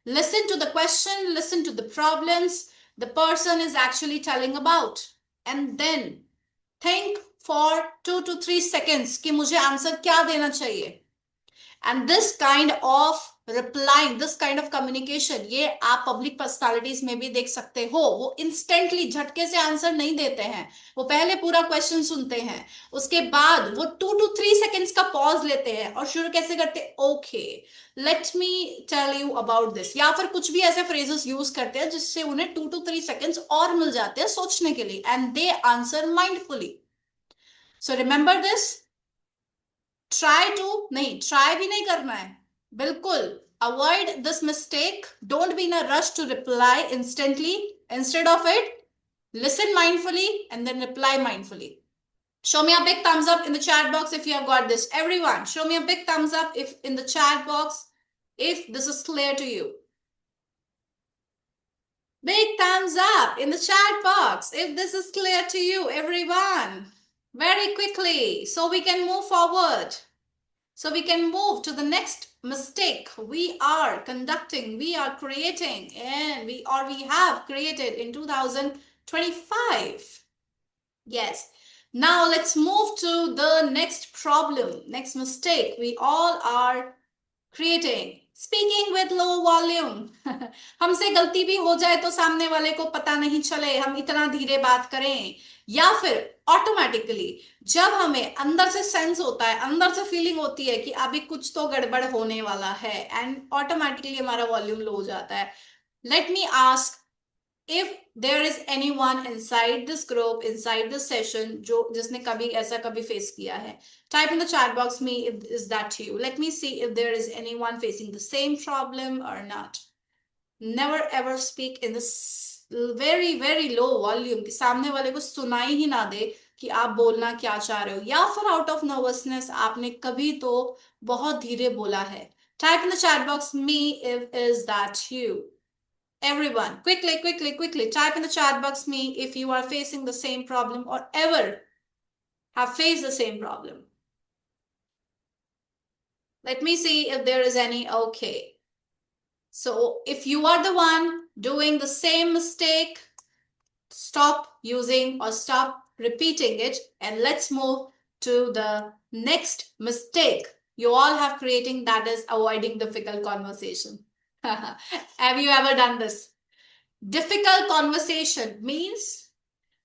Listen to the question, listen to the problems the person is actually telling about, and then think for 2 to 3 seconds कि मुझे answer क्या देना चाहिए. And this kind of replying, this kind of communication, ये आप public personalities में भी देख सकते हो. वो इंस्टेंटली झटके से आंसर नहीं देते हैं, वो पहले पूरा क्वेश्चन सुनते हैं, उसके बाद वो 2 to 3 seconds का पॉज लेते हैं और शुरू कैसे करते, okay let me tell you about this, या फिर कुछ भी ऐसे फ्रेजेस यूज करते हैं जिससे उन्हें 2 to 3 seconds और मिल जाते हैं सोचने के लिए, and they answer mindfully. So remember this. Try to नहीं, ट्राई भी नहीं करना है, बिल्कुल avoid this mistake. Don't be in a rush to reply instantly. Instead of it, listen mindfully and then reply mindfully. Show me a big thumbs up in the chat box if you have got this. Everyone, show me a big thumbs up if in the chat box if this is clear to you. Big thumbs up in the chat box if this is clear to you, everyone. Very quickly, so we can move forward. So we can move to the next mistake we are conducting, we are creating, and we have created in 2025. Yes. Now let's move to the next problem, next mistake we all are creating. Speaking with low volume. हमसे गलती भी हो जाए तो सामने वाले को पता नहीं चले, हम इतना धीरे बात करें, या फिर ऑटोमेटिकली जब हमें अंदर से सेंस होता है, अंदर से फीलिंग होती है कि अभी कुछ तो गड़बड़ होने वाला है, एंड ऑटोमेटिकली हमारा वॉल्यूम लो हो जाता है. Let me ask, if there is anyone inside this group, inside this session, जो जिसने कभी ऐसा कभी फेस किया है, type in the chat box me if is that you. Let me see if there is anyone facing the same problem or not. Never ever speak in this very very low volume कि सामने वाले को सुनाई ही ना दे कि आप बोलना क्या चाह रहे हो, या फिर आउट ऑफ नर्वसनेस आपने कभी तो बहुत धीरे बोला है. Type in the chat box me if is that you. Everyone, quickly, quickly, quickly, type in the chat box me if you are facing the same problem or ever have faced the same problem. Let me see if there is any. Okay. So if you are the one doing the same mistake, stop using or stop repeating it, and let's move to the next mistake you all have creating, that is avoiding difficult conversation. Have you ever done this? Difficult conversation means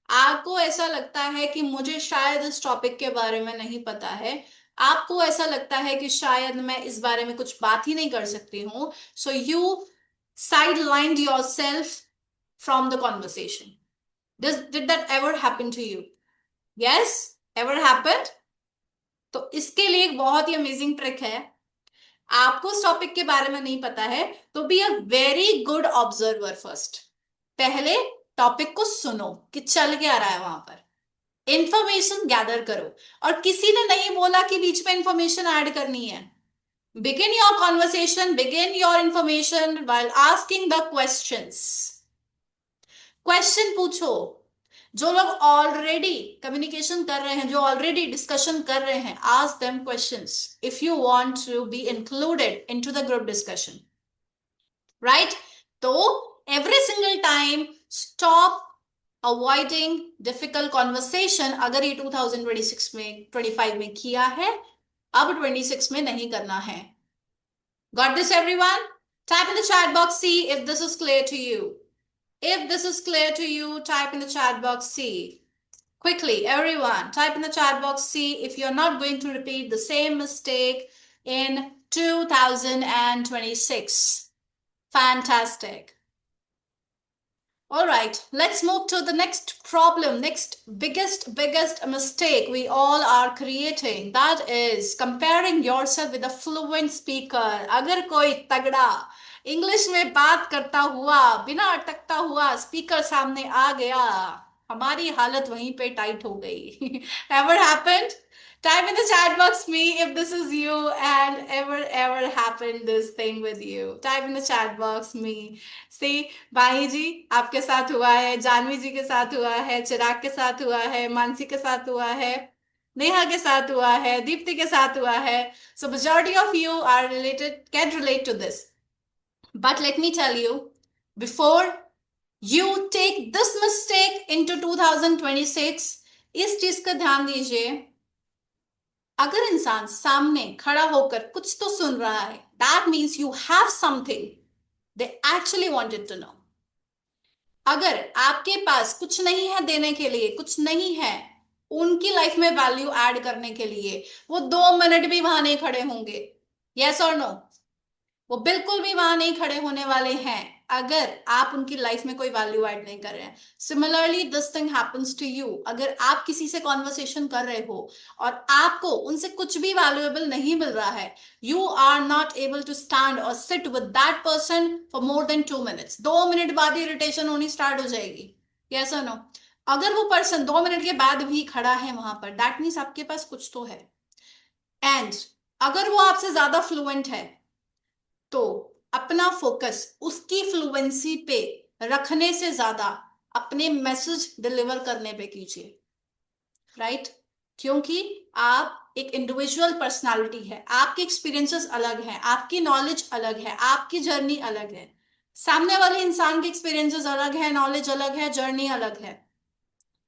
आपको ऐसा लगता है कि मुझे शायद इस topic के बारे में नहीं पता है, आपको ऐसा लगता है कि शायद मैं इस बारे में कुछ बात ही नहीं कर सकती हूं, so you sidelined yourself from the conversation. Did that ever happen to you? Yes, ever happened? तो इसके लिए एक बहुत ही अमेजिंग ट्रिक है. आपको उस टॉपिक के बारे में नहीं पता है तो be a very good observer first. पहले टॉपिक को सुनो कि चल क्या रहा है वहां पर, इंफॉर्मेशन गैदर करो, और किसी ने नहीं बोला कि बीच में इंफॉर्मेशन ऐड करनी है. Begin your conversation, begin your information while asking the questions. Question पूछो. जो लोग ऑलरेडी कम्युनिकेशन कर रहे हैं, जो ऑलरेडी डिस्कशन कर रहे हैं, ask them questions if you want to be included into the group discussion, right? तो every single time stop avoiding difficult conversation. अगर ये 2026 में 25 में किया है, अब 26 में नहीं करना है. Got this everyone? Type in the chat box C if this is clear to you. If this is clear to you, type in the chat box C. Quickly, everyone, type in the chat box C if you're not going to repeat the same mistake in 2026. Fantastic. All right, let's move to the next problem, next biggest mistake we all are creating. That is comparing yourself with a fluent speaker. अगर कोई तगड़ा English में बात करता हुआ, बिना अटकता हुआ speaker सामने आ गया, हमारी हालत वहीं पे टाइट हो गई. Ever happened? Type in the chat box me if this is you and ever happened this thing with you. Type in the chat box me. See, भाई जी आपके साथ हुआ है, जानवी जी के साथ हुआ है, चिराग के साथ हुआ है, मानसी के साथ हुआ है, नेहा के साथ हुआ है, दीप्ति के साथ हुआ है. So majority of you are can relate to this. But let me tell you, before you take this mistake into 2026, इस चीज का ध्यान दीजिए. अगर इंसान सामने खड़ा होकर कुछ तो सुन रहा है, that means you have something they actually wanted to know. अगर आपके पास कुछ नहीं है देने के लिए, कुछ नहीं है उनकी लाइफ में वैल्यू ऐड करने के लिए, वो 2 मिनट भी वहां नहीं खड़े होंगे. यस और नो? वो बिल्कुल भी वहां नहीं खड़े होने वाले हैं अगर आप उनकी लाइफ में कोई वैल्यू ऐड नहीं कर रहे हैं. Similarly this thing happens to you. अगर आप किसी से कॉन्वर्सेशन कर रहे हो और आपको उनसे कुछ भी वैल्यूएबल नहीं मिल रहा है, you are not able to stand और sit with that person for more than 2 minutes. 2 minute बाद ही इरिटेशन होनी स्टार्ट हो जाएगी. यस और नो? अगर वो पर्सन 2 मिनट के बाद भी खड़ा है वहां पर, दैट मीन्स आपके पास कुछ तो है. एंड अगर वो आपसे ज्यादा फ्लुएंट है तो अपना फोकस उसकी फ्लुएंसी पे रखने से ज्यादा अपने मैसेज डिलीवर करने पे कीजिए, राइट? क्योंकि आप एक इंडिविजुअल पर्सनालिटी है, आपके एक्सपीरियंसेस अलग हैं, आपकी नॉलेज अलग है, आपकी जर्नी अलग है. सामने वाले इंसान के एक्सपीरियंसेस अलग है, नॉलेज अलग है, जर्नी अलग है.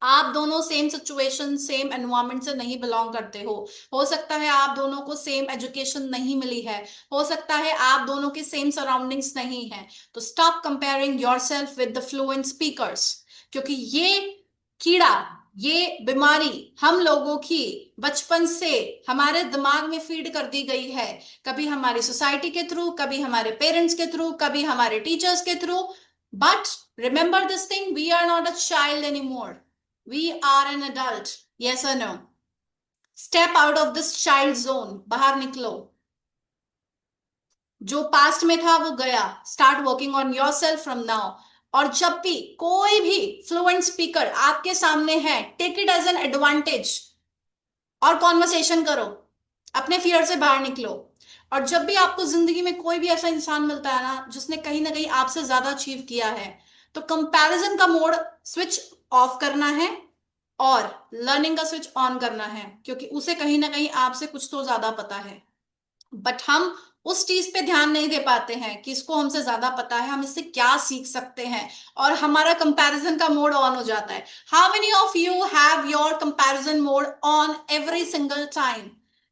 आप दोनों सेम सिचुएशन, सेम एनवायरमेंट से नहीं बिलोंग करते हो सकता है आप दोनों को सेम एजुकेशन नहीं मिली है, हो सकता है आप दोनों के सेम सराउंडिंग्स नहीं है. तो stop comparing yourself with the fluent speakers, क्योंकि ये कीड़ा, ये बीमारी हम लोगों की बचपन से हमारे दिमाग में फीड कर दी गई है. कभी हमारी सोसाइटी के थ्रू, कभी हमारे पेरेंट्स के थ्रू, कभी हमारे टीचर्स के through. But remember this thing, we are not a child anymore. We are an adult. Yes or no? Step out of this child zone. बाहर निकलो. जो पास्ट में था वो गया. Start working on your self from now. और जब भी कोई भी फ्लुएंट स्पीकर आपके सामने है, take it as an advantage और कॉन्वर्सेशन करो. अपने फियर से बाहर निकलो. और जब भी आपको जिंदगी में कोई भी ऐसा इंसान मिलता है ना जिसने कहीं ना कहीं आपसे ज्यादा अचीव किया है, तो कंपैरिजन का मोड स्विच ऑफ करना है और लर्निंग का स्विच ऑन करना है, क्योंकि उसे कहीं ना कहीं आपसे कुछ तो ज्यादा पता है. बट हम उस चीज पे ध्यान नहीं दे पाते हैं कि इसको हमसे ज्यादा पता है, हम इससे क्या सीख सकते हैं, और हमारा कंपैरिजन का मोड ऑन हो जाता है. How many of you have your comparison mode on every single time?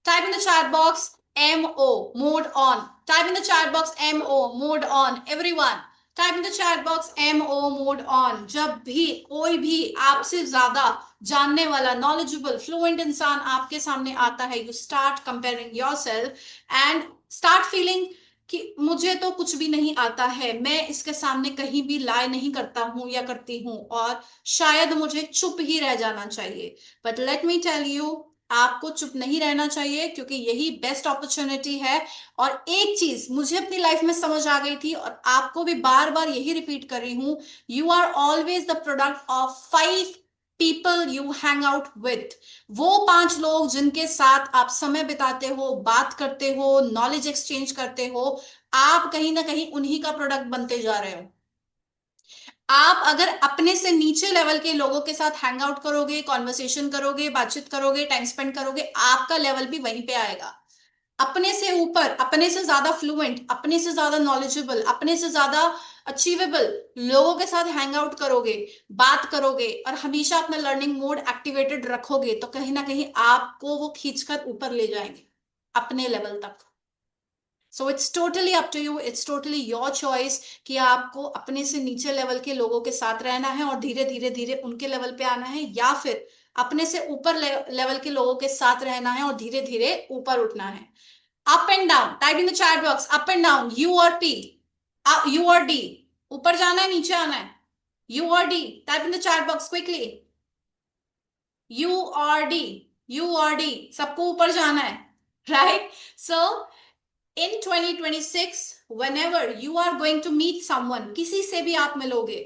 Type in the chat box MO, mode on. Type in the chat box MO, mode on. Everyone type in the chat box MO, mode on. जब भी कोई भी आपसे ज्यादा जानने वाला, knowledgeable, fluent इंसान आपके सामने आता है, you start comparing yourself and start feeling कि मुझे तो कुछ भी नहीं आता है, मैं इसके सामने कहीं भी लाई नहीं करता हूं या करती हूं, और शायद मुझे चुप ही रह जाना चाहिए. But let me tell you, आपको चुप नहीं रहना चाहिए, क्योंकि यही बेस्ट अपॉर्चुनिटी है. और एक चीज मुझे अपनी लाइफ में समझ आ गई थी और आपको भी बार बार यही रिपीट कर रही हूं, you are always the product of 5 people you hang out with. वो 5 लोग जिनके साथ आप समय बिताते हो, बात करते हो, नॉलेज एक्सचेंज करते हो, आप कहीं ना कहीं उन्हीं का प्रोडक्ट बनते जा रहे हो. आप अगर अपने से नीचे लेवल के लोगों के साथ हैंग आउट करोगे, कॉन्वर्सेशन करोगे, बातचीत करोगे, टाइम स्पेंड करोगे, आपका लेवल भी वहीं पे आएगा. अपने से ऊपर, अपने से ज्यादा फ्लुएंट, अपने से ज्यादा नॉलेजेबल, अपने से ज्यादा अचीवेबल लोगों के साथ हैंग आउट करोगे, बात करोगे, और हमेशा अपना लर्निंग मोड एक्टिवेटेड रखोगे, तो कहीं ना कहीं आपको वो खींचकर ऊपर ले जाएंगे अपने लेवल तक. So it's totally up to you, it's totally your choice कि आपको अपने से नीचे लेवल के लोगों के साथ रहना है और धीरे धीरे धीरे उनके लेवल पे आना है, या फिर अपने से ऊपर लेवल के लोगों के साथ रहना है और धीरे धीरे ऊपर उठना है. Up and down. Type in the chat box up and down. You और पी, यू और डी. ऊपर जाना है, नीचे आना है? यू और D. Type in the chat box quickly. You और डी, यू और डी. सबको ऊपर जाना है, right? So in 2026, whenever you are going to meet someone, किसी से भी आप मिलोगे,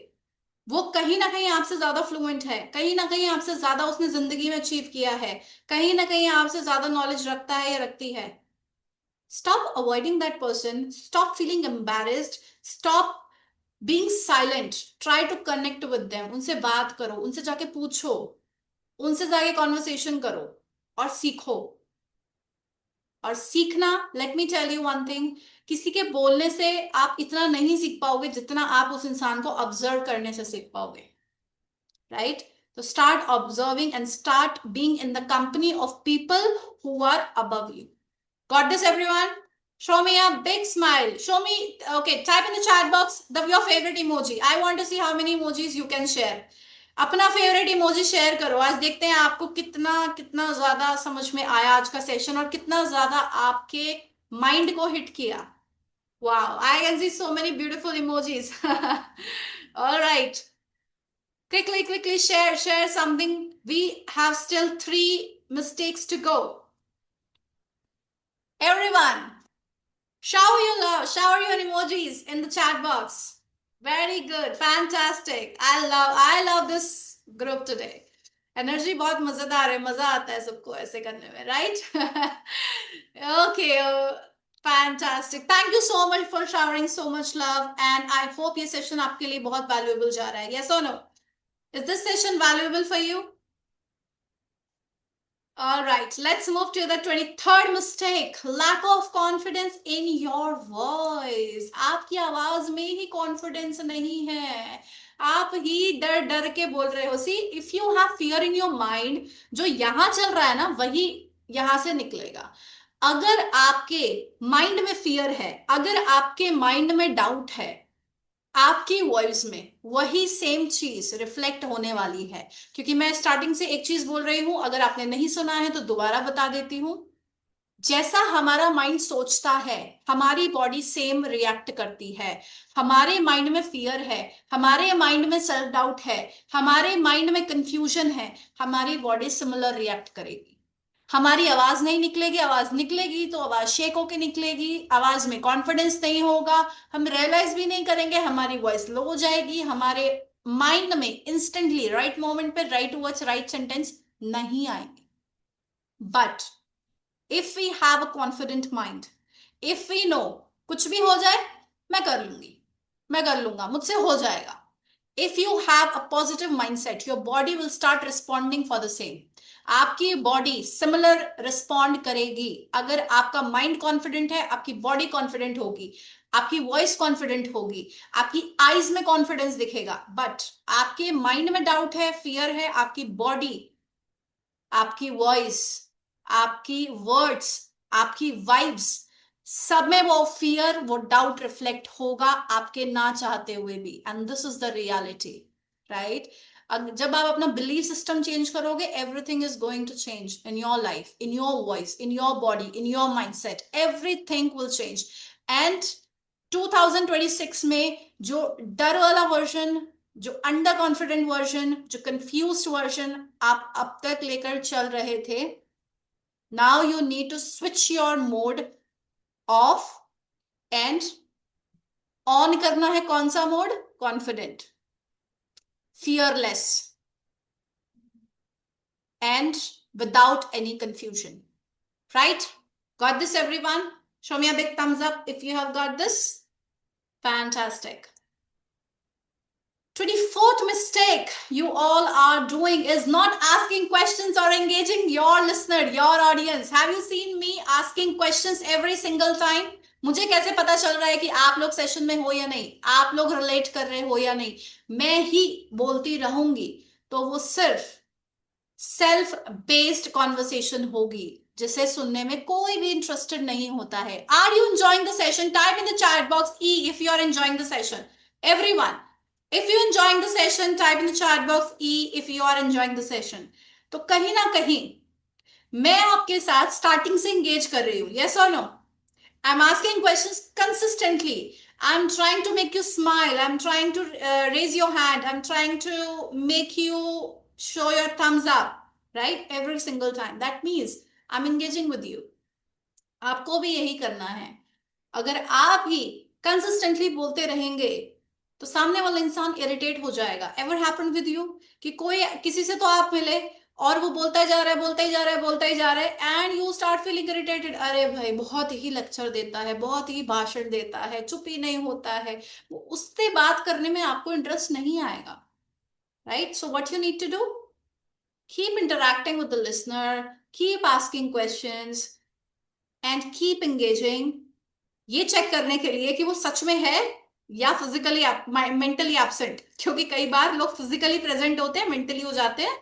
वो कहीं ना कहीं आपसे ज्यादा फ्लुएंट है, कहीं ना कहीं आपसे ज्यादा उसने जिंदगी में अचीव किया है, कहीं ना कहीं आपसे ज्यादा नॉलेज रखता है या रखती है. Stop avoiding that person, stop feeling embarrassed, stop being silent, try to connect with them. उनसे बात करो, उनसे जाके पूछो, उनसे जाके कॉन्वर्सेशन करो और सीखो. और सीखना, let me tell you one thing, किसी के बोलने से आप इतना नहीं सीख पाओगे जितना आप उस इंसान को ऑब्जर्व करने से सीख पाओगे, राइट? तो start observing and start being in the company of people who are above you. Got this everyone? Show me a big smile. Show me, okay, type in the chat box your favorite emoji. I want to see how many emojis you can share. अपना favourite emoji share करो. आज देखते हैं आपको कितना कितना ज्यादा समझ में आया आज का सेशन, और कितना ज्यादा आपके माइंड को हिट किया. Wow, I can see so many beautiful emojis. Alright, quickly share something. We have still 3 mistakes to go. Everyone, shower your love, shower your emojis in the chat box. Very good, fantastic. I love this group today. Energy बहुत मजेदार है, मजा आता है सबको ऐसे करने में, right? Okay, fantastic. Thank you so much for showering so much love, and I hope ये सेशन आपके लिए बहुत वैल्यूएबल जा रहा है. यस और no? Is this session valuable for you? All right, let's move to the 23rd mistake. Lack of confidence in your voice. आपकी आवाज में ही कॉन्फिडेंस नहीं है, आप ही डर डर के बोल रहे हो. See, if you have fear in your mind, जो यहां चल रहा है ना वही यहां से निकलेगा. अगर आपके माइंड में फियर है, अगर आपके माइंड में डाउट है, आपकी वॉइस में वही सेम चीज रिफ्लेक्ट होने वाली है. क्योंकि मैं स्टार्टिंग से एक चीज बोल रही हूं, अगर आपने नहीं सुना है तो दोबारा बता देती हूं. जैसा हमारा माइंड सोचता है हमारी बॉडी सेम रिएक्ट करती है। हमारे माइंड में फियर है, हमारे माइंड में सेल्फ डाउट है, हमारे माइंड में कंफ्यूजन है, हमारी बॉडी सिमिलर रिएक्ट करेगी। हमारी आवाज नहीं निकलेगी, आवाज निकलेगी तो आवाज शेक होके निकलेगी, आवाज में कॉन्फिडेंस नहीं होगा, हम रियलाइज भी नहीं करेंगे, हमारी वॉइस लो हो जाएगी, हमारे माइंड में इंस्टेंटली राइट मोमेंट पे राइट वर्ड्स राइट सेंटेंस नहीं आएंगे। But if we have a confident mind, if we know कुछ भी हो जाए मैं कर लूंगी, मैं कर लूंगा, मुझसे हो जाएगा। If you have a positive mindset your body will start responding for the same. आपकी बॉडी सिमिलर रिस्पॉन्ड करेगी। अगर आपका माइंड कॉन्फिडेंट है आपकी बॉडी कॉन्फिडेंट होगी, आपकी वॉइस कॉन्फिडेंट होगी, आपकी आईज में कॉन्फिडेंस दिखेगा। बट आपके माइंड में डाउट है, फियर है, आपकी बॉडी, आपकी वॉइस, आपकी वर्ड्स, आपकी वाइब्स, सब में वो फियर वो डाउट रिफ्लेक्ट होगा आपके ना चाहते हुए भी। And this is the reality, right? जब आप अपना बिलीफ सिस्टम चेंज करोगे everything is going to change in your life, in your voice, in your body, in your mindset, everything will change. And 2026 में जो डर वाला वर्जन, जो under confident version, जो कंफ्यूज्ड वर्जन आप अब तक लेकर चल रहे थे, now you need to switch your mode off and on करना है। कौन सा mode? Confident, fearless and without any confusion, right? Got this everyone? Show me a big thumbs up if you have got this. Fantastic. 24th mistake you all are doing is not asking questions or engaging your listener, your audience. Have you seen me asking questions every single time? मुझे कैसे पता चल रहा है कि आप लोग session में हो या नहीं, आप लोग रिलेट कर रहे हो या नहीं? मैं ही बोलती रहूंगी तो वो सिर्फ सेल्फ बेस्ड कॉन्वर्सेशन होगी जिसे सुनने में कोई भी इंटरेस्टेड नहीं होता है। Are you enjoying the session? Type in the chat box E if you are enjoying the session. Everyone, if you enjoying the session type in the chat box E if you are enjoying the session। तो कहीं ना कहीं मैं आपके साथ starting से engage कर रही हूँ, yes or no? I'm asking questions consistently, I'm trying to make you smile, I'm trying to raise your hand, I'm trying to make you show your thumbs up, right? Every single time, that means I'm engaging with you। आपको भी यही करना है। अगर आप ही consistently बोलते रहेंगे तो सामने वाला इंसान इरिटेट हो जाएगा। एवर हैपन विद यू कि कोई किसी से तो आप मिले और वो बोलता ही जा रहा है, बोलता ही जा रहा है, बोलता ही जा रहा है, and you start feeling irritated. अरे भाई बहुत ही लेक्चर देता है, बहुत ही भाषण देता है, चुप ही नहीं होता है, उससे बात करने में आपको इंटरेस्ट नहीं आएगा, right? So what you need to do, keep interacting with the listener, keep asking questions and keep engaging, ये चेक करने के लिए कि वो सच में है या फिजिकली मेंटली एब्सेंट। क्योंकि कई बार लोग फिजिकली प्रेजेंट होते हैं, मेंटली हो जाते हैं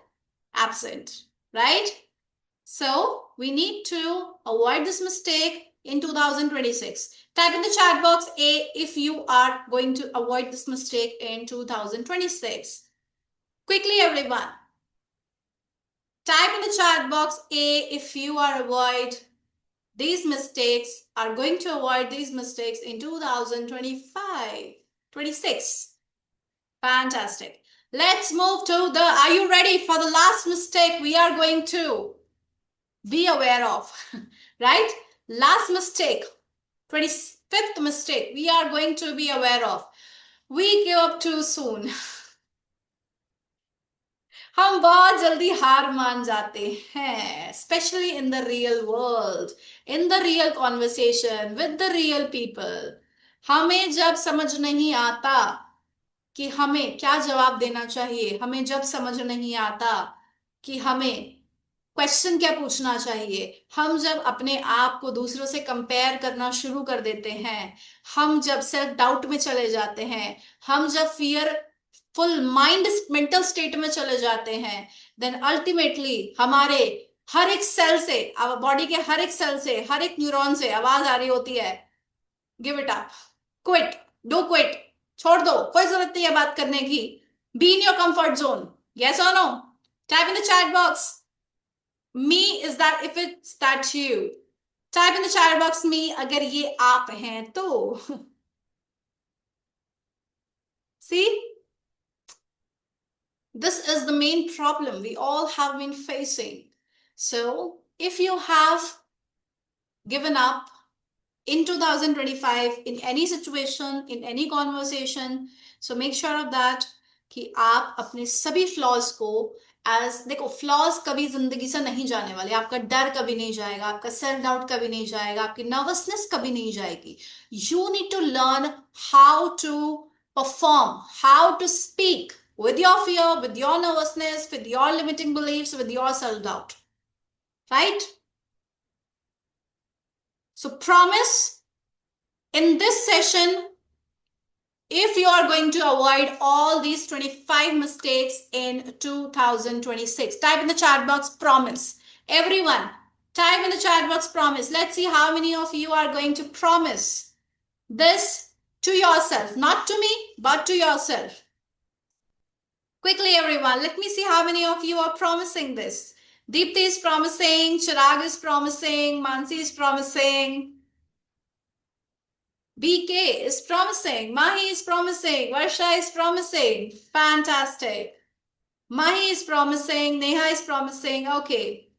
absent, right? So we need to avoid this mistake in 2026। Type in the chat box A if you are going to avoid this mistake in 2026। Quickly everyone, type in the chat box A if you are avoid these mistakes, are going to avoid these mistakes in 2025, 26। Fantastic. Let's move to the, are you ready for the last mistake we are going to be aware of? Right? Last mistake, 25th mistake we are going to be aware of. We give up too soon। हम बहुत जल्दी हार मान जाते हैं, specially in the real world, in the real conversation with the real people. हमें जब समझ नहीं आता कि हमें क्या जवाब देना चाहिए, हमें जब समझ नहीं आता कि हमें क्वेश्चन क्या पूछना चाहिए, हम जब अपने आप को दूसरों से कंपेयर करना शुरू कर देते हैं, हम जब सेल्फ डाउट में चले जाते हैं, हम जब fear full mind mental state में चले जाते हैं, देन अल्टीमेटली हमारे हर एक सेल से, बॉडी के हर एक सेल से, हर एक न्यूरॉन से आवाज आ रही होती है, give it up, quit, do quit, छोड़ दो, कोई जरूरत नहीं है बात करने की, be in your comfort zone. Yes और no? Type in the chat box. Me is that if it's that you, Type in the chat box me अगर ये आप हैं तो. See, this is the main problem we all have been facing. So if you have given up in 2025 in any situation, in any conversation, so make sure of that कि आप अपने सभी flaws को देखो, फ्लॉज कभी जिंदगी से नहीं जाने वाले. आपका डर कभी नहीं जाएगा, आपका सेल्फ डाउट कभी नहीं जाएगा, आपकी नर्वसनेस कभी नहीं जाएगी. You need to learn how to perform, how to speak with your fear, with your nervousness, with your limiting beliefs, with your self doubt. Right? So, promise in this session, if you are going to avoid all these 25 mistakes in 2026, type in the chat box promise. Everyone, type in the chat box promise. Let's see how many of you are going to promise this to yourself, not to me, but to yourself. Quickly, everyone, let me see how many of you are promising this. Deepthi is promising, Chirag is promising, Mansi is promising, BK is promising, Mahi is promising, Varsha is promising. Fantastic. Mahi is promising, Neha is promising. Okay.